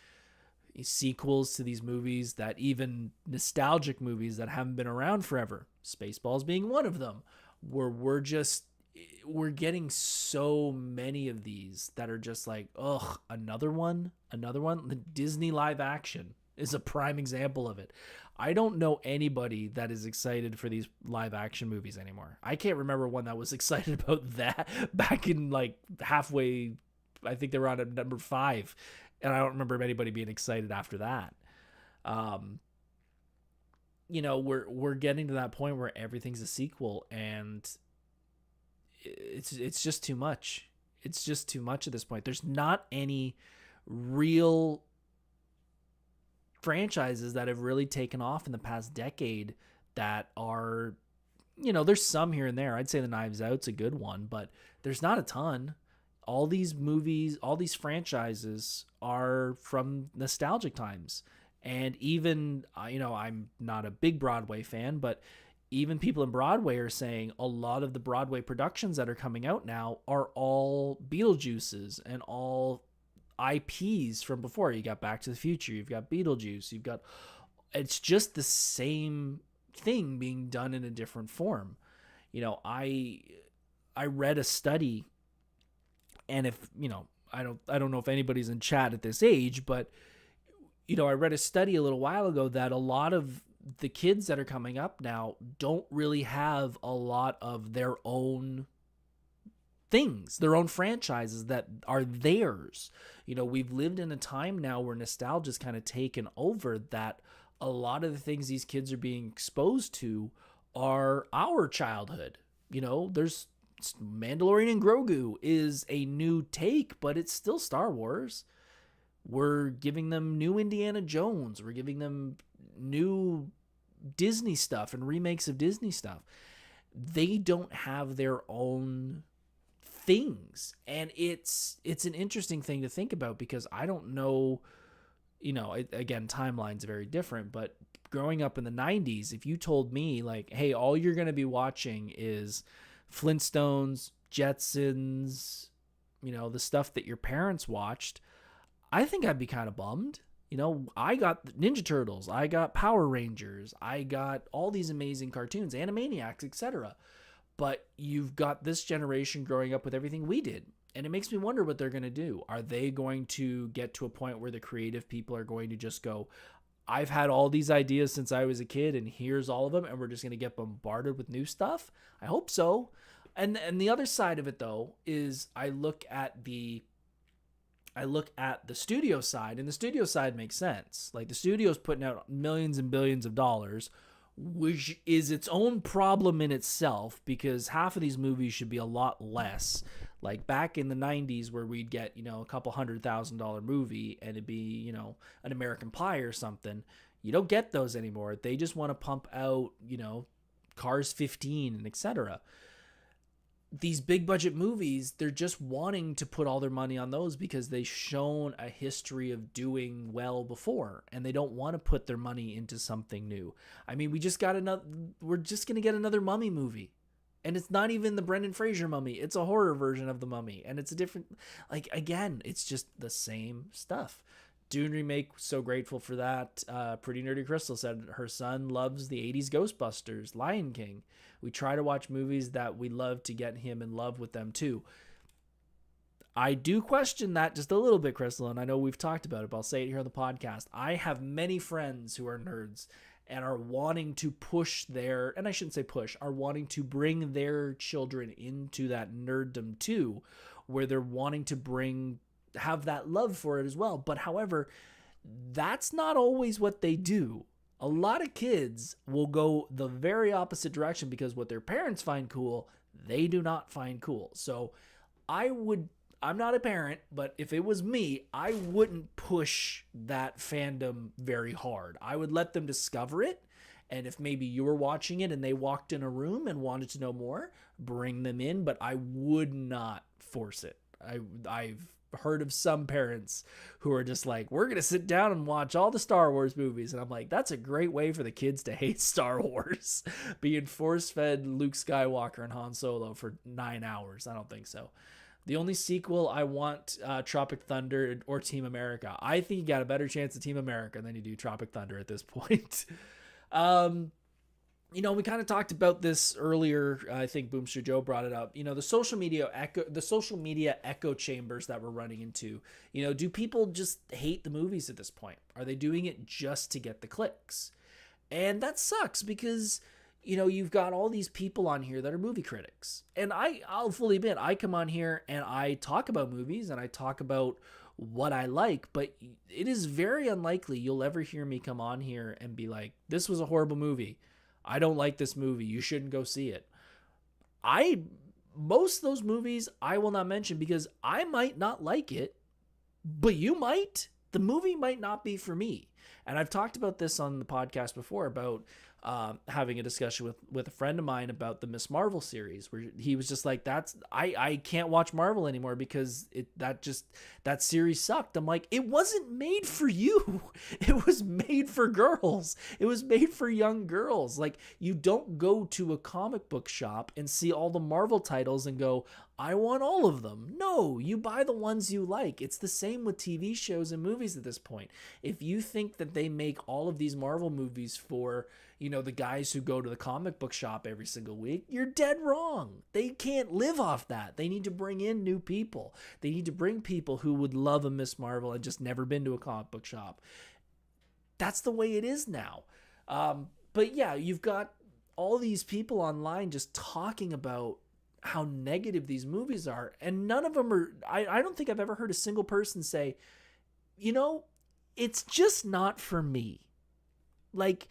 sequels to these movies that even nostalgic movies that haven't been around forever, Spaceballs being one of them, we're getting so many of these that are just like, ugh, another one. The Disney live action is a prime example of it. I don't know anybody that is excited for these live action movies anymore. I can't remember one that was excited about that back in like halfway. I think they were on at number 5, and I don't remember anybody being excited after that. We're getting to that point where everything's a sequel, and it's just too much. It's just too much at this point. There's not any real franchises that have really taken off in the past decade that are, there's some here and there. I'd say the Knives Out's a good one, but there's not a ton. All these movies, all these franchises are from nostalgic times. And even, I'm not a big Broadway fan, but even people in Broadway are saying a lot of the Broadway productions that are coming out now are all Beetlejuices and all IPs from before. You got Back to the Future, you've got Beetlejuice, it's just the same thing being done in a different form. I read a study, and if, I don't know if anybody's in chat at this age, but I read a study a little while ago that a lot of the kids that are coming up now don't really have a lot of their own things, their own franchises that are theirs. We've lived in a time now where nostalgia's kind of taken over, that a lot of the things these kids are being exposed to are our childhood. There's Mandalorian and Grogu is a new take, but it's still Star Wars. We're giving them new Indiana Jones. We're giving them new Disney stuff and remakes of Disney stuff. They don't have their own things. And it's an interesting thing to think about, because I don't know, again, timeline's very different, but growing up in the 90s, if you told me like, hey, all you're going to be watching is Flintstones, Jetsons, the stuff that your parents watched, I think I'd be kind of bummed. I got Ninja Turtles, I got Power Rangers, I got all these amazing cartoons, Animaniacs, etc. But you've got this generation growing up with everything we did. And it makes me wonder what they're going to do. Are they going to get to a point where the creative people are going to just go, I've had all these ideas since I was a kid, and here's all of them, and we're just going to get bombarded with new stuff? I hope so. And the other side of it, though, is I look at the studio side, and the studio side makes sense. Like, the studio's putting out millions and billions of dollars, which is its own problem in itself, because half of these movies should be a lot less. Like back in the 90s, where we'd get, a couple $100,000 movie and it'd be, an American Pie or something. You don't get those anymore. They just want to pump out, Cars 15 and etc. These big budget movies, they're just wanting to put all their money on those because they've shown a history of doing well before, and they don't want to put their money into something new. I mean, we're just going to get another Mummy movie, and it's not even the Brendan Fraser Mummy. It's a horror version of the Mummy, and it's a different, again, it's just the same stuff. Dune remake, so grateful for that. Pretty Nerdy Crystal said her son loves the 80s Ghostbusters, Lion King. We try to watch movies that we love to get him in love with them too. I do question that just a little bit, Crystal, and I know we've talked about it, but I'll say it here on the podcast. I have many friends who are nerds and are wanting to push and I shouldn't say push, are wanting to bring their children into that nerddom too, where they're wanting to have that love for it as well. But however, that's not always what they do. A lot of kids will go the very opposite direction because what their parents find cool, they do not find cool. So I'm not a parent, but if it was me, I wouldn't push that fandom very hard. I would let them discover it. And if maybe you were watching it and they walked in a room and wanted to know more, bring them in, but I would not force it. I've heard of some parents who are just like, we're going to sit down and watch all the Star Wars movies. And I'm like, that's a great way for the kids to hate Star Wars. Being force-fed Luke Skywalker and Han Solo for 9 hours. I don't think so. The only sequel I want, Tropic Thunder or Team America. I think you got a better chance of Team America than you do Tropic Thunder at this point. We kind of talked about this earlier. I think Boomster Joe brought it up. The social media echo chambers that we're running into. Do people just hate the movies at this point? Are they doing it just to get the clicks? And that sucks because, you've got all these people on here that are movie critics. And I'll fully admit, I come on here and I talk about movies and I talk about what I like, but it is very unlikely you'll ever hear me come on here and be like, this was a horrible movie. I don't like this movie. You shouldn't go see it. I most of those movies I will not mention because I might not like it, but you might. The movie might not be for me. And I've talked about this on the podcast before about having a discussion with a friend of mine about the Miss Marvel series, where he was just like, I can't watch Marvel anymore because that series sucked. I'm like, it wasn't made for you. It was made for girls. It was made for young girls. Like, you don't go to a comic book shop and see all the Marvel titles and go, I want all of them. No, you buy the ones you like. It's the same with TV shows and movies at this point. If you think that they make all of these Marvel movies for, the guys who go to the comic book shop every single week, you're dead wrong. They can't live off that. They need to bring in new people. They need to bring people who would love a Miss Marvel and just never been to a comic book shop. That's the way it is now. But yeah, you've got all these people online just talking about how negative these movies are, and none of them are, I don't think I've ever heard a single person say, it's just not for me. Like,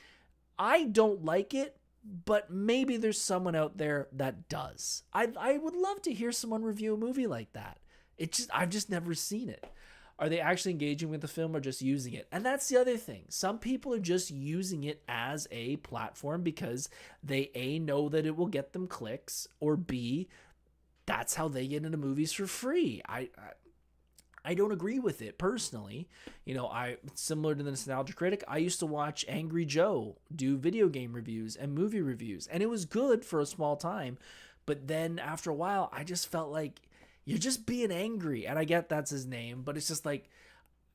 I don't like it, but maybe there's someone out there that does. I would love to hear someone review a movie like that. I've just never seen it. Are they actually engaging with the film or just using it? And that's the other thing. Some people are just using it as a platform because they A, know that it will get them clicks, or B, that's how they get into movies for free. I don't agree with it personally. Similar to the Nostalgia Critic, I used to watch Angry Joe do video game reviews and movie reviews, and it was good for a small time. But then after a while, I just felt like, you're just being angry. And I get that's his name, but it's just like,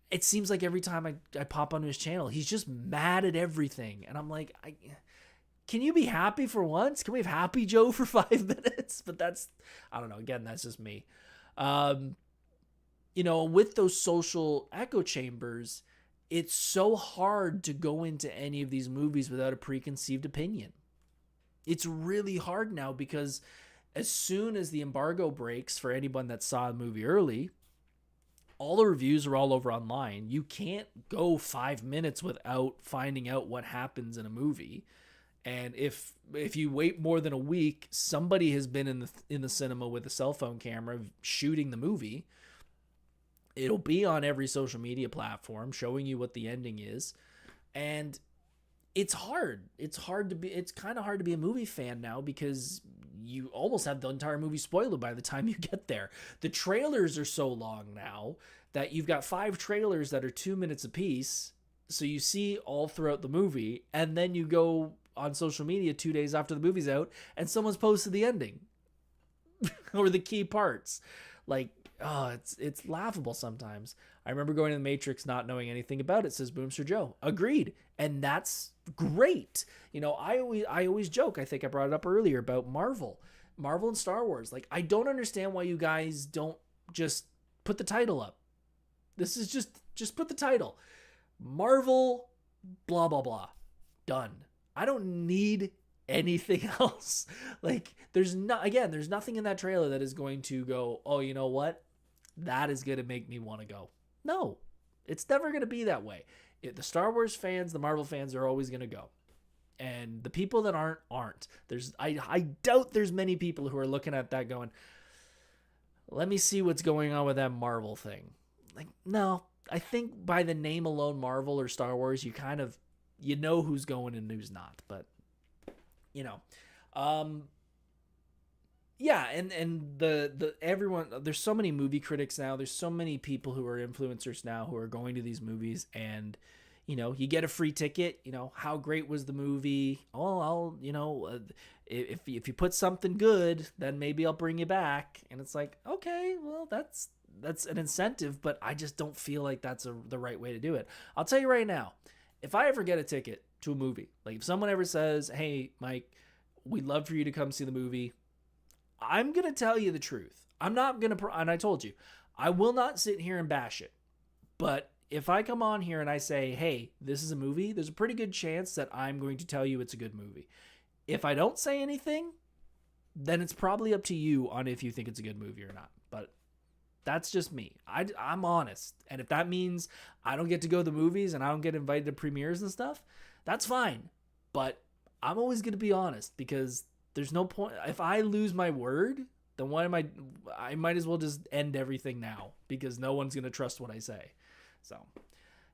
it seems like every time I pop onto his channel, he's just mad at everything. And I'm like, can you be happy for once? Can we have Happy Joe for 5 minutes? But I don't know. Again, that's just me. With those social echo chambers, it's so hard to go into any of these movies without a preconceived opinion. It's really hard now because as soon as the embargo breaks for anyone that saw the movie early, all the reviews are all over online. You can't go 5 minutes without finding out what happens in a movie. And if you wait more than a week, somebody has been in the cinema with a cell phone camera shooting the movie. It'll be on every social media platform showing you what the ending is. And it's hard. It's kind of hard to be a movie fan now because you almost have the entire movie spoiled by the time you get there. The trailers are so long now that you've got 5 trailers that are 2 minutes apiece. So you see all throughout the movie, and then you go on social media 2 days after the movie's out and someone's posted the ending or the key parts. Like, it's laughable sometimes. I remember going to the Matrix not knowing anything about it, says Boomster Joe. Agreed. And that's great. I always joke, I think I brought it up earlier, about Marvel and Star Wars. Like, I don't understand why you guys don't just put the title up. This is just put the title. Marvel, blah, blah, blah. Done. I don't need anything else. Like, there's nothing in that trailer that is going to go, oh, you know what? That is going to make me want to go. No, it's never going to be that way. The Star Wars fans, the Marvel fans are always going to go. And the people that aren't. I doubt there's many people who are looking at that going, let me see what's going on with that Marvel thing. Like, no, I think by the name alone, Marvel or Star Wars, you know who's going and who's not. But, yeah, and the everyone, there's so many movie critics now. There's so many people who are influencers now who are going to these movies, and you get a free ticket. How great was the movie? Oh, if you put something good, then maybe I'll bring you back. And it's like, okay, well, that's an incentive, but I just don't feel like that's the right way to do it. I'll tell you right now, if I ever get a ticket to a movie, like if someone ever says, hey, Mike, we'd love for you to come see the movie, I'm going to tell you the truth. I'm not going to, and I told you, I will not sit here and bash it. But if I come on here and I say, hey, this is a movie, there's a pretty good chance that I'm going to tell you it's a good movie. If I don't say anything, then it's probably up to you on if you think it's a good movie or not. But that's just me. I'm honest. And if that means I don't get to go to the movies and I don't get invited to premieres and stuff, that's fine. But I'm always going to be honest because there's no point. If I lose my word, then why am I might as well just end everything now, because no one's going to trust what I say. So,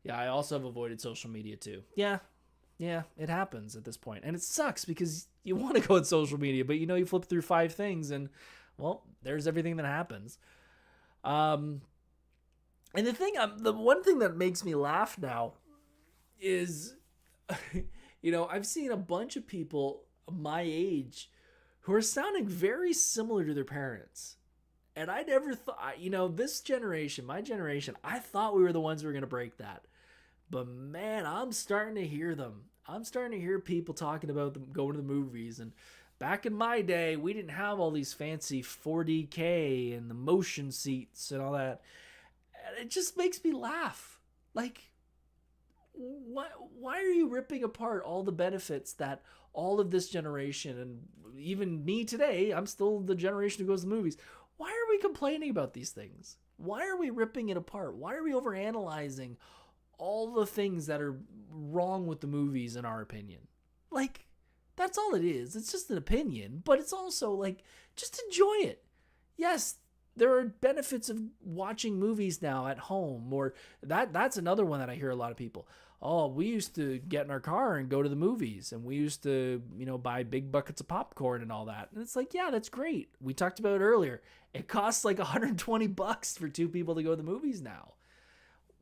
yeah, I also have avoided social media too. Yeah, it happens at this point. And it sucks because you want to go on social media, but you flip through 5 things and, well, there's everything that happens. And the one thing that makes me laugh now is, I've seen a bunch of people my age who are sounding very similar to their parents. And I never thought, this generation, my generation, I thought we were the ones who were going to break that. But man, I'm starting to hear them. I'm starting to hear people talking about them going to the movies. And back in my day, we didn't have all these fancy 4DK and the motion seats and all that. And it just makes me laugh. Like, why are you ripping apart all the benefits that all of this generation, and even me today, I'm still the generation who goes to the movies. Why are we complaining about these things? Why are we ripping it apart? Why are we overanalyzing all the things that are wrong with the movies in our opinion? Like, that's all it is. It's just an opinion, but it's also like, just enjoy it. Yes, there are benefits of watching movies now at home, or that's another one that I hear a lot of people. Oh, we used to get in our car and go to the movies, and we used to, buy big buckets of popcorn and all that. And it's like, yeah, that's great. We talked about it earlier. It costs like $120 for 2 people to go to the movies now.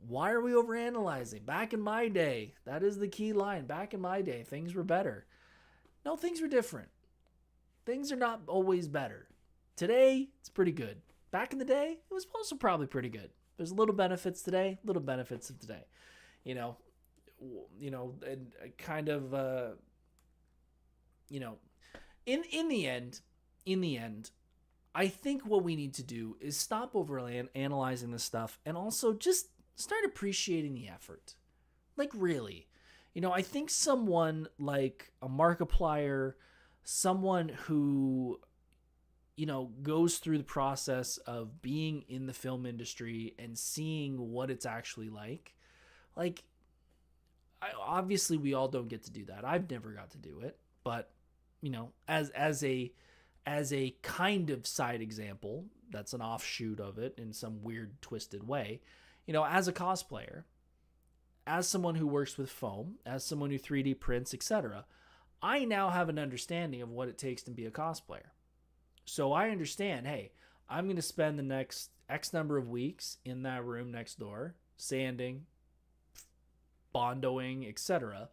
Why are we overanalyzing? Back in my day, that is the key line. Back in my day, things were better. No, things were different. Things are not always better. Today, it's pretty good. Back in the day, it was also probably pretty good. There's little benefits today, little benefits of today. And kind of, in the end, I think what we need to do is stop analyzing this stuff and also just start appreciating the effort. Like, really. I think someone like a Markiplier, someone who, goes through the process of being in the film industry and seeing what it's actually like, obviously we all don't get to do that. I've never got to do it, but as a kind of side example, that's an offshoot of it in some weird twisted way, as a cosplayer, as someone who works with foam, as someone who 3D prints, etc., I now have an understanding of what it takes to be a cosplayer. So I understand, hey, I'm going to spend the next X number of weeks in that room next door, sanding, bondoing, etc.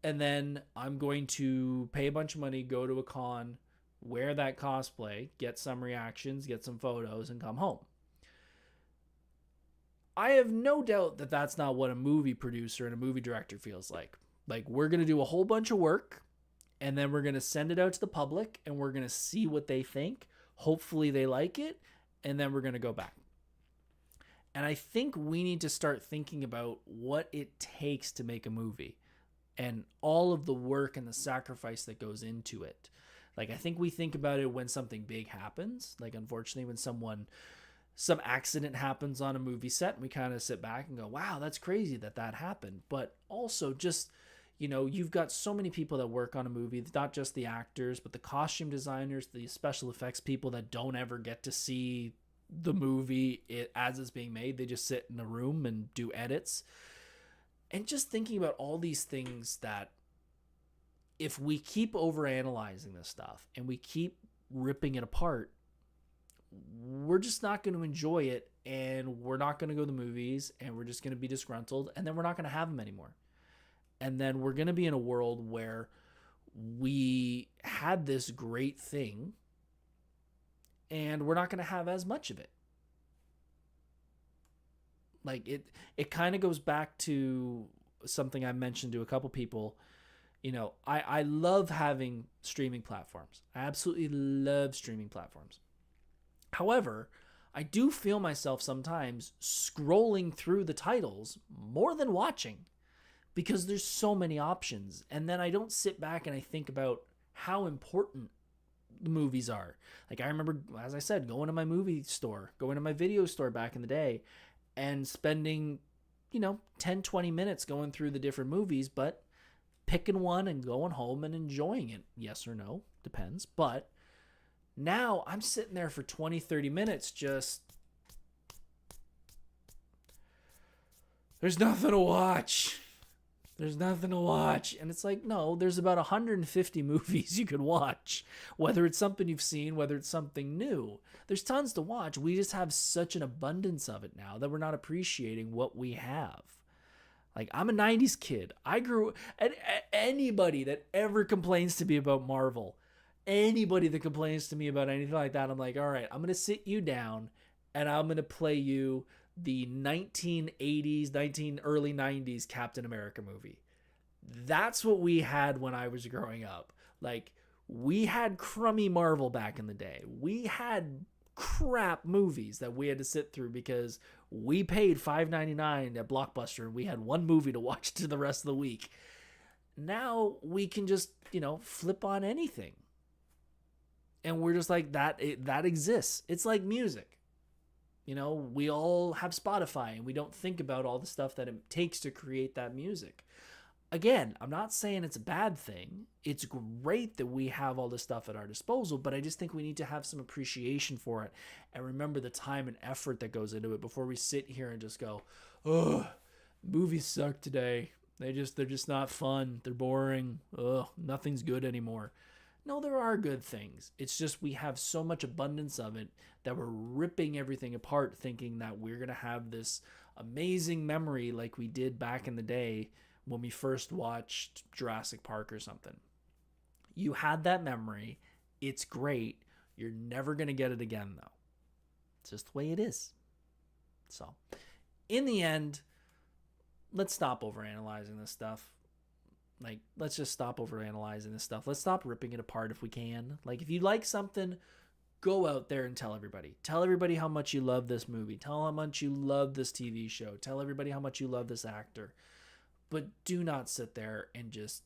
And then I'm going to pay a bunch of money, go to a con, wear that cosplay, get some reactions, get some photos, and come home. I have no doubt that that's not what a movie producer and a movie director feels like. Like, we're going to do a whole bunch of work, and then we're going to send it out to the public, and we're going to see what they think. Hopefully they like it, and then we're going to go back. And I think we need to start thinking about what it takes to make a movie and all of the work and the sacrifice that goes into it. Like, I think we think about it when something big happens. Like, unfortunately, when some accident happens on a movie set, and we kind of sit back and go, wow, that's crazy that happened. But also just, you've got so many people that work on a movie, not just the actors, but the costume designers, the special effects people that don't ever get to see the movie as it's being made. They just sit in a room and do edits. And just thinking about all these things that if we keep overanalyzing this stuff and we keep ripping it apart, we're just not going to enjoy it, and we're not going to go to the movies, and we're just going to be disgruntled, and then we're not going to have them anymore. And then we're going to be in a world where we had this great thing and we're not going to have as much of it. Like, it kind of goes back to something I mentioned to a couple people. I love having streaming platforms. I absolutely love streaming platforms. However, I do feel myself sometimes scrolling through the titles more than watching, because there's so many options. And then I don't sit back and I think about how important the movies are. Like, I remember, as I said, going to my movie store, going to my video store back in the day, and spending, 10, 20 minutes going through the different movies, but picking one and going home and enjoying it. Yes or no, depends. But Now I'm sitting there for 20, 30 minutes just, there's nothing to watch. There's nothing to watch. And it's like, no, there's about 150 movies you could watch, whether it's something you've seen, whether it's something new. There's tons to watch. We just have such an abundance of it now that we're not appreciating what we have. Like, I'm a 90s kid. I grew, and anybody that ever complains to me about Marvel, anybody that complains to me about anything like that, I'm like, all right, I'm going to sit you down and I'm going to play you the 1980s, early 90s Captain America movie. That's what we had when I was growing up. Like, we had crummy Marvel back in the day. We had crap movies that we had to sit through because we paid $5.99 at Blockbuster and we had one movie to watch to the rest of the week. Now we can just, flip on anything. And we're just like, that exists. It's like music. We all have Spotify and we don't think about all the stuff that it takes to create that music. Again, I'm not saying it's a bad thing. It's great that we have all this stuff at our disposal, but I just think we need to have some appreciation for it and remember the time and effort that goes into it before we sit here and just go, oh, movies suck today. They're just not fun. They're boring. Ugh, nothing's good anymore. No, there are good things. It's just we have so much abundance of it that we're ripping everything apart thinking that we're going to have this amazing memory like we did back in the day when we first watched Jurassic Park or something. You had that memory. It's great. You're never going to get it again, though. It's just the way it is. So, in the end, let's stop overanalyzing this stuff. Like, let's just stop overanalyzing this stuff. Let's stop ripping it apart if we can. Like, if you like something, go out there and tell everybody. Tell everybody how much you love this movie. Tell how much you love this TV show. Tell everybody how much you love this actor. But do not sit there and just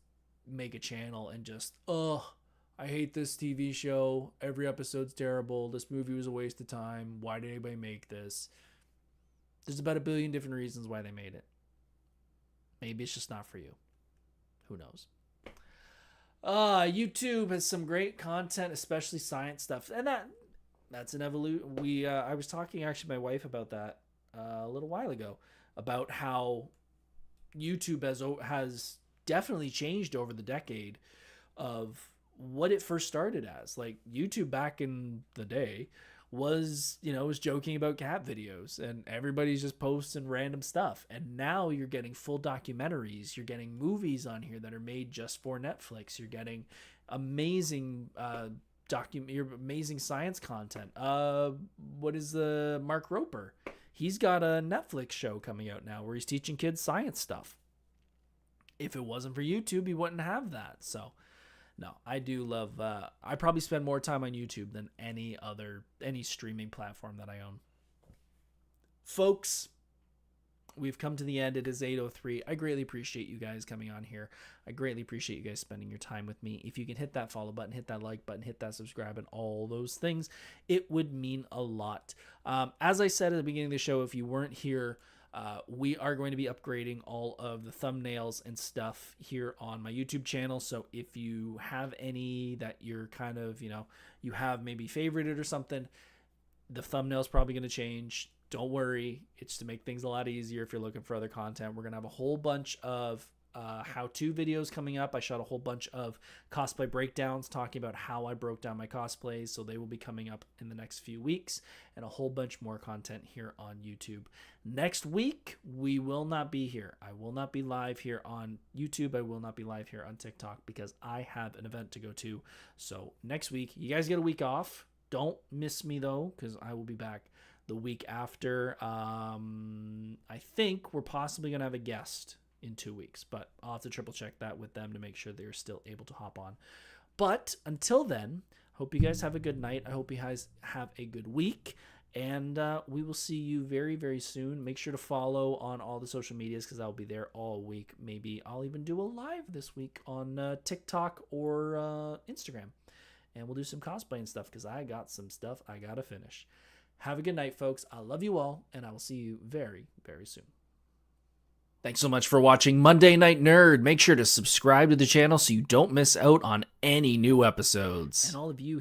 make a channel and just, oh, I hate this TV show. Every episode's terrible. This movie was a waste of time. Why did anybody make this? There's about 1 billion different reasons why they made it. Maybe it's just not for you. Who knows? YouTube has some great content, especially science stuff, and that's an evolution. I was talking actually to my wife about that a little while ago about how YouTube has definitely changed over the decade of what it first started as. Like, YouTube back in the day was joking about cat videos and everybody's just posting random stuff. And now you're getting full documentaries. You're getting movies on here that are made just for Netflix. You're getting amazing amazing science content. What is the Mark Roper? He's got a Netflix show coming out now where he's teaching kids science stuff. If it wasn't for YouTube, he wouldn't have that. So no, I do love, I probably spend more time on YouTube than any streaming platform that I own. Folks, we've come to the end. It is 8:03. I greatly appreciate you guys coming on here. I greatly appreciate you guys spending your time with me. If you can hit that follow button, hit that like button, hit that subscribe, and all those things, it would mean a lot. As I said at the beginning of the show, if you weren't here, we are going to be upgrading all of the thumbnails and stuff here on my YouTube channel. So if you have any that you're kind of, you have maybe favorited or something, the thumbnail's probably going to change. Don't worry. It's to make things a lot easier if you're looking for other content. We're going to have a whole bunch of how-to videos coming up. I shot a whole bunch of cosplay breakdowns talking about how I broke down my cosplays, so they will be coming up in the next few weeks, and a whole bunch more content here on YouTube. Next week, we will not be here. I will not be live here on YouTube. I will not be live here on TikTok because I have an event to go to. So next week, you guys get a week off. Don't miss me, though, because I will be back the week after. I think we're possibly going to have a guest in 2 weeks, but I'll have to triple check that with them to make sure they're still able to hop on. But until then, hope you guys have a good night. I hope you guys have a good week, and we will see you very, very soon. Make sure to follow on all the social medias because I'll be there all week. Maybe I'll even do a live this week on TikTok or Instagram, and we'll do some cosplaying stuff because I got some stuff I gotta finish. Have a good night, folks. I love you all, and I will see you very, very soon. Thanks so much for watching Monday Night Nerd. Make sure to subscribe to the channel so you don't miss out on any new episodes. And all of you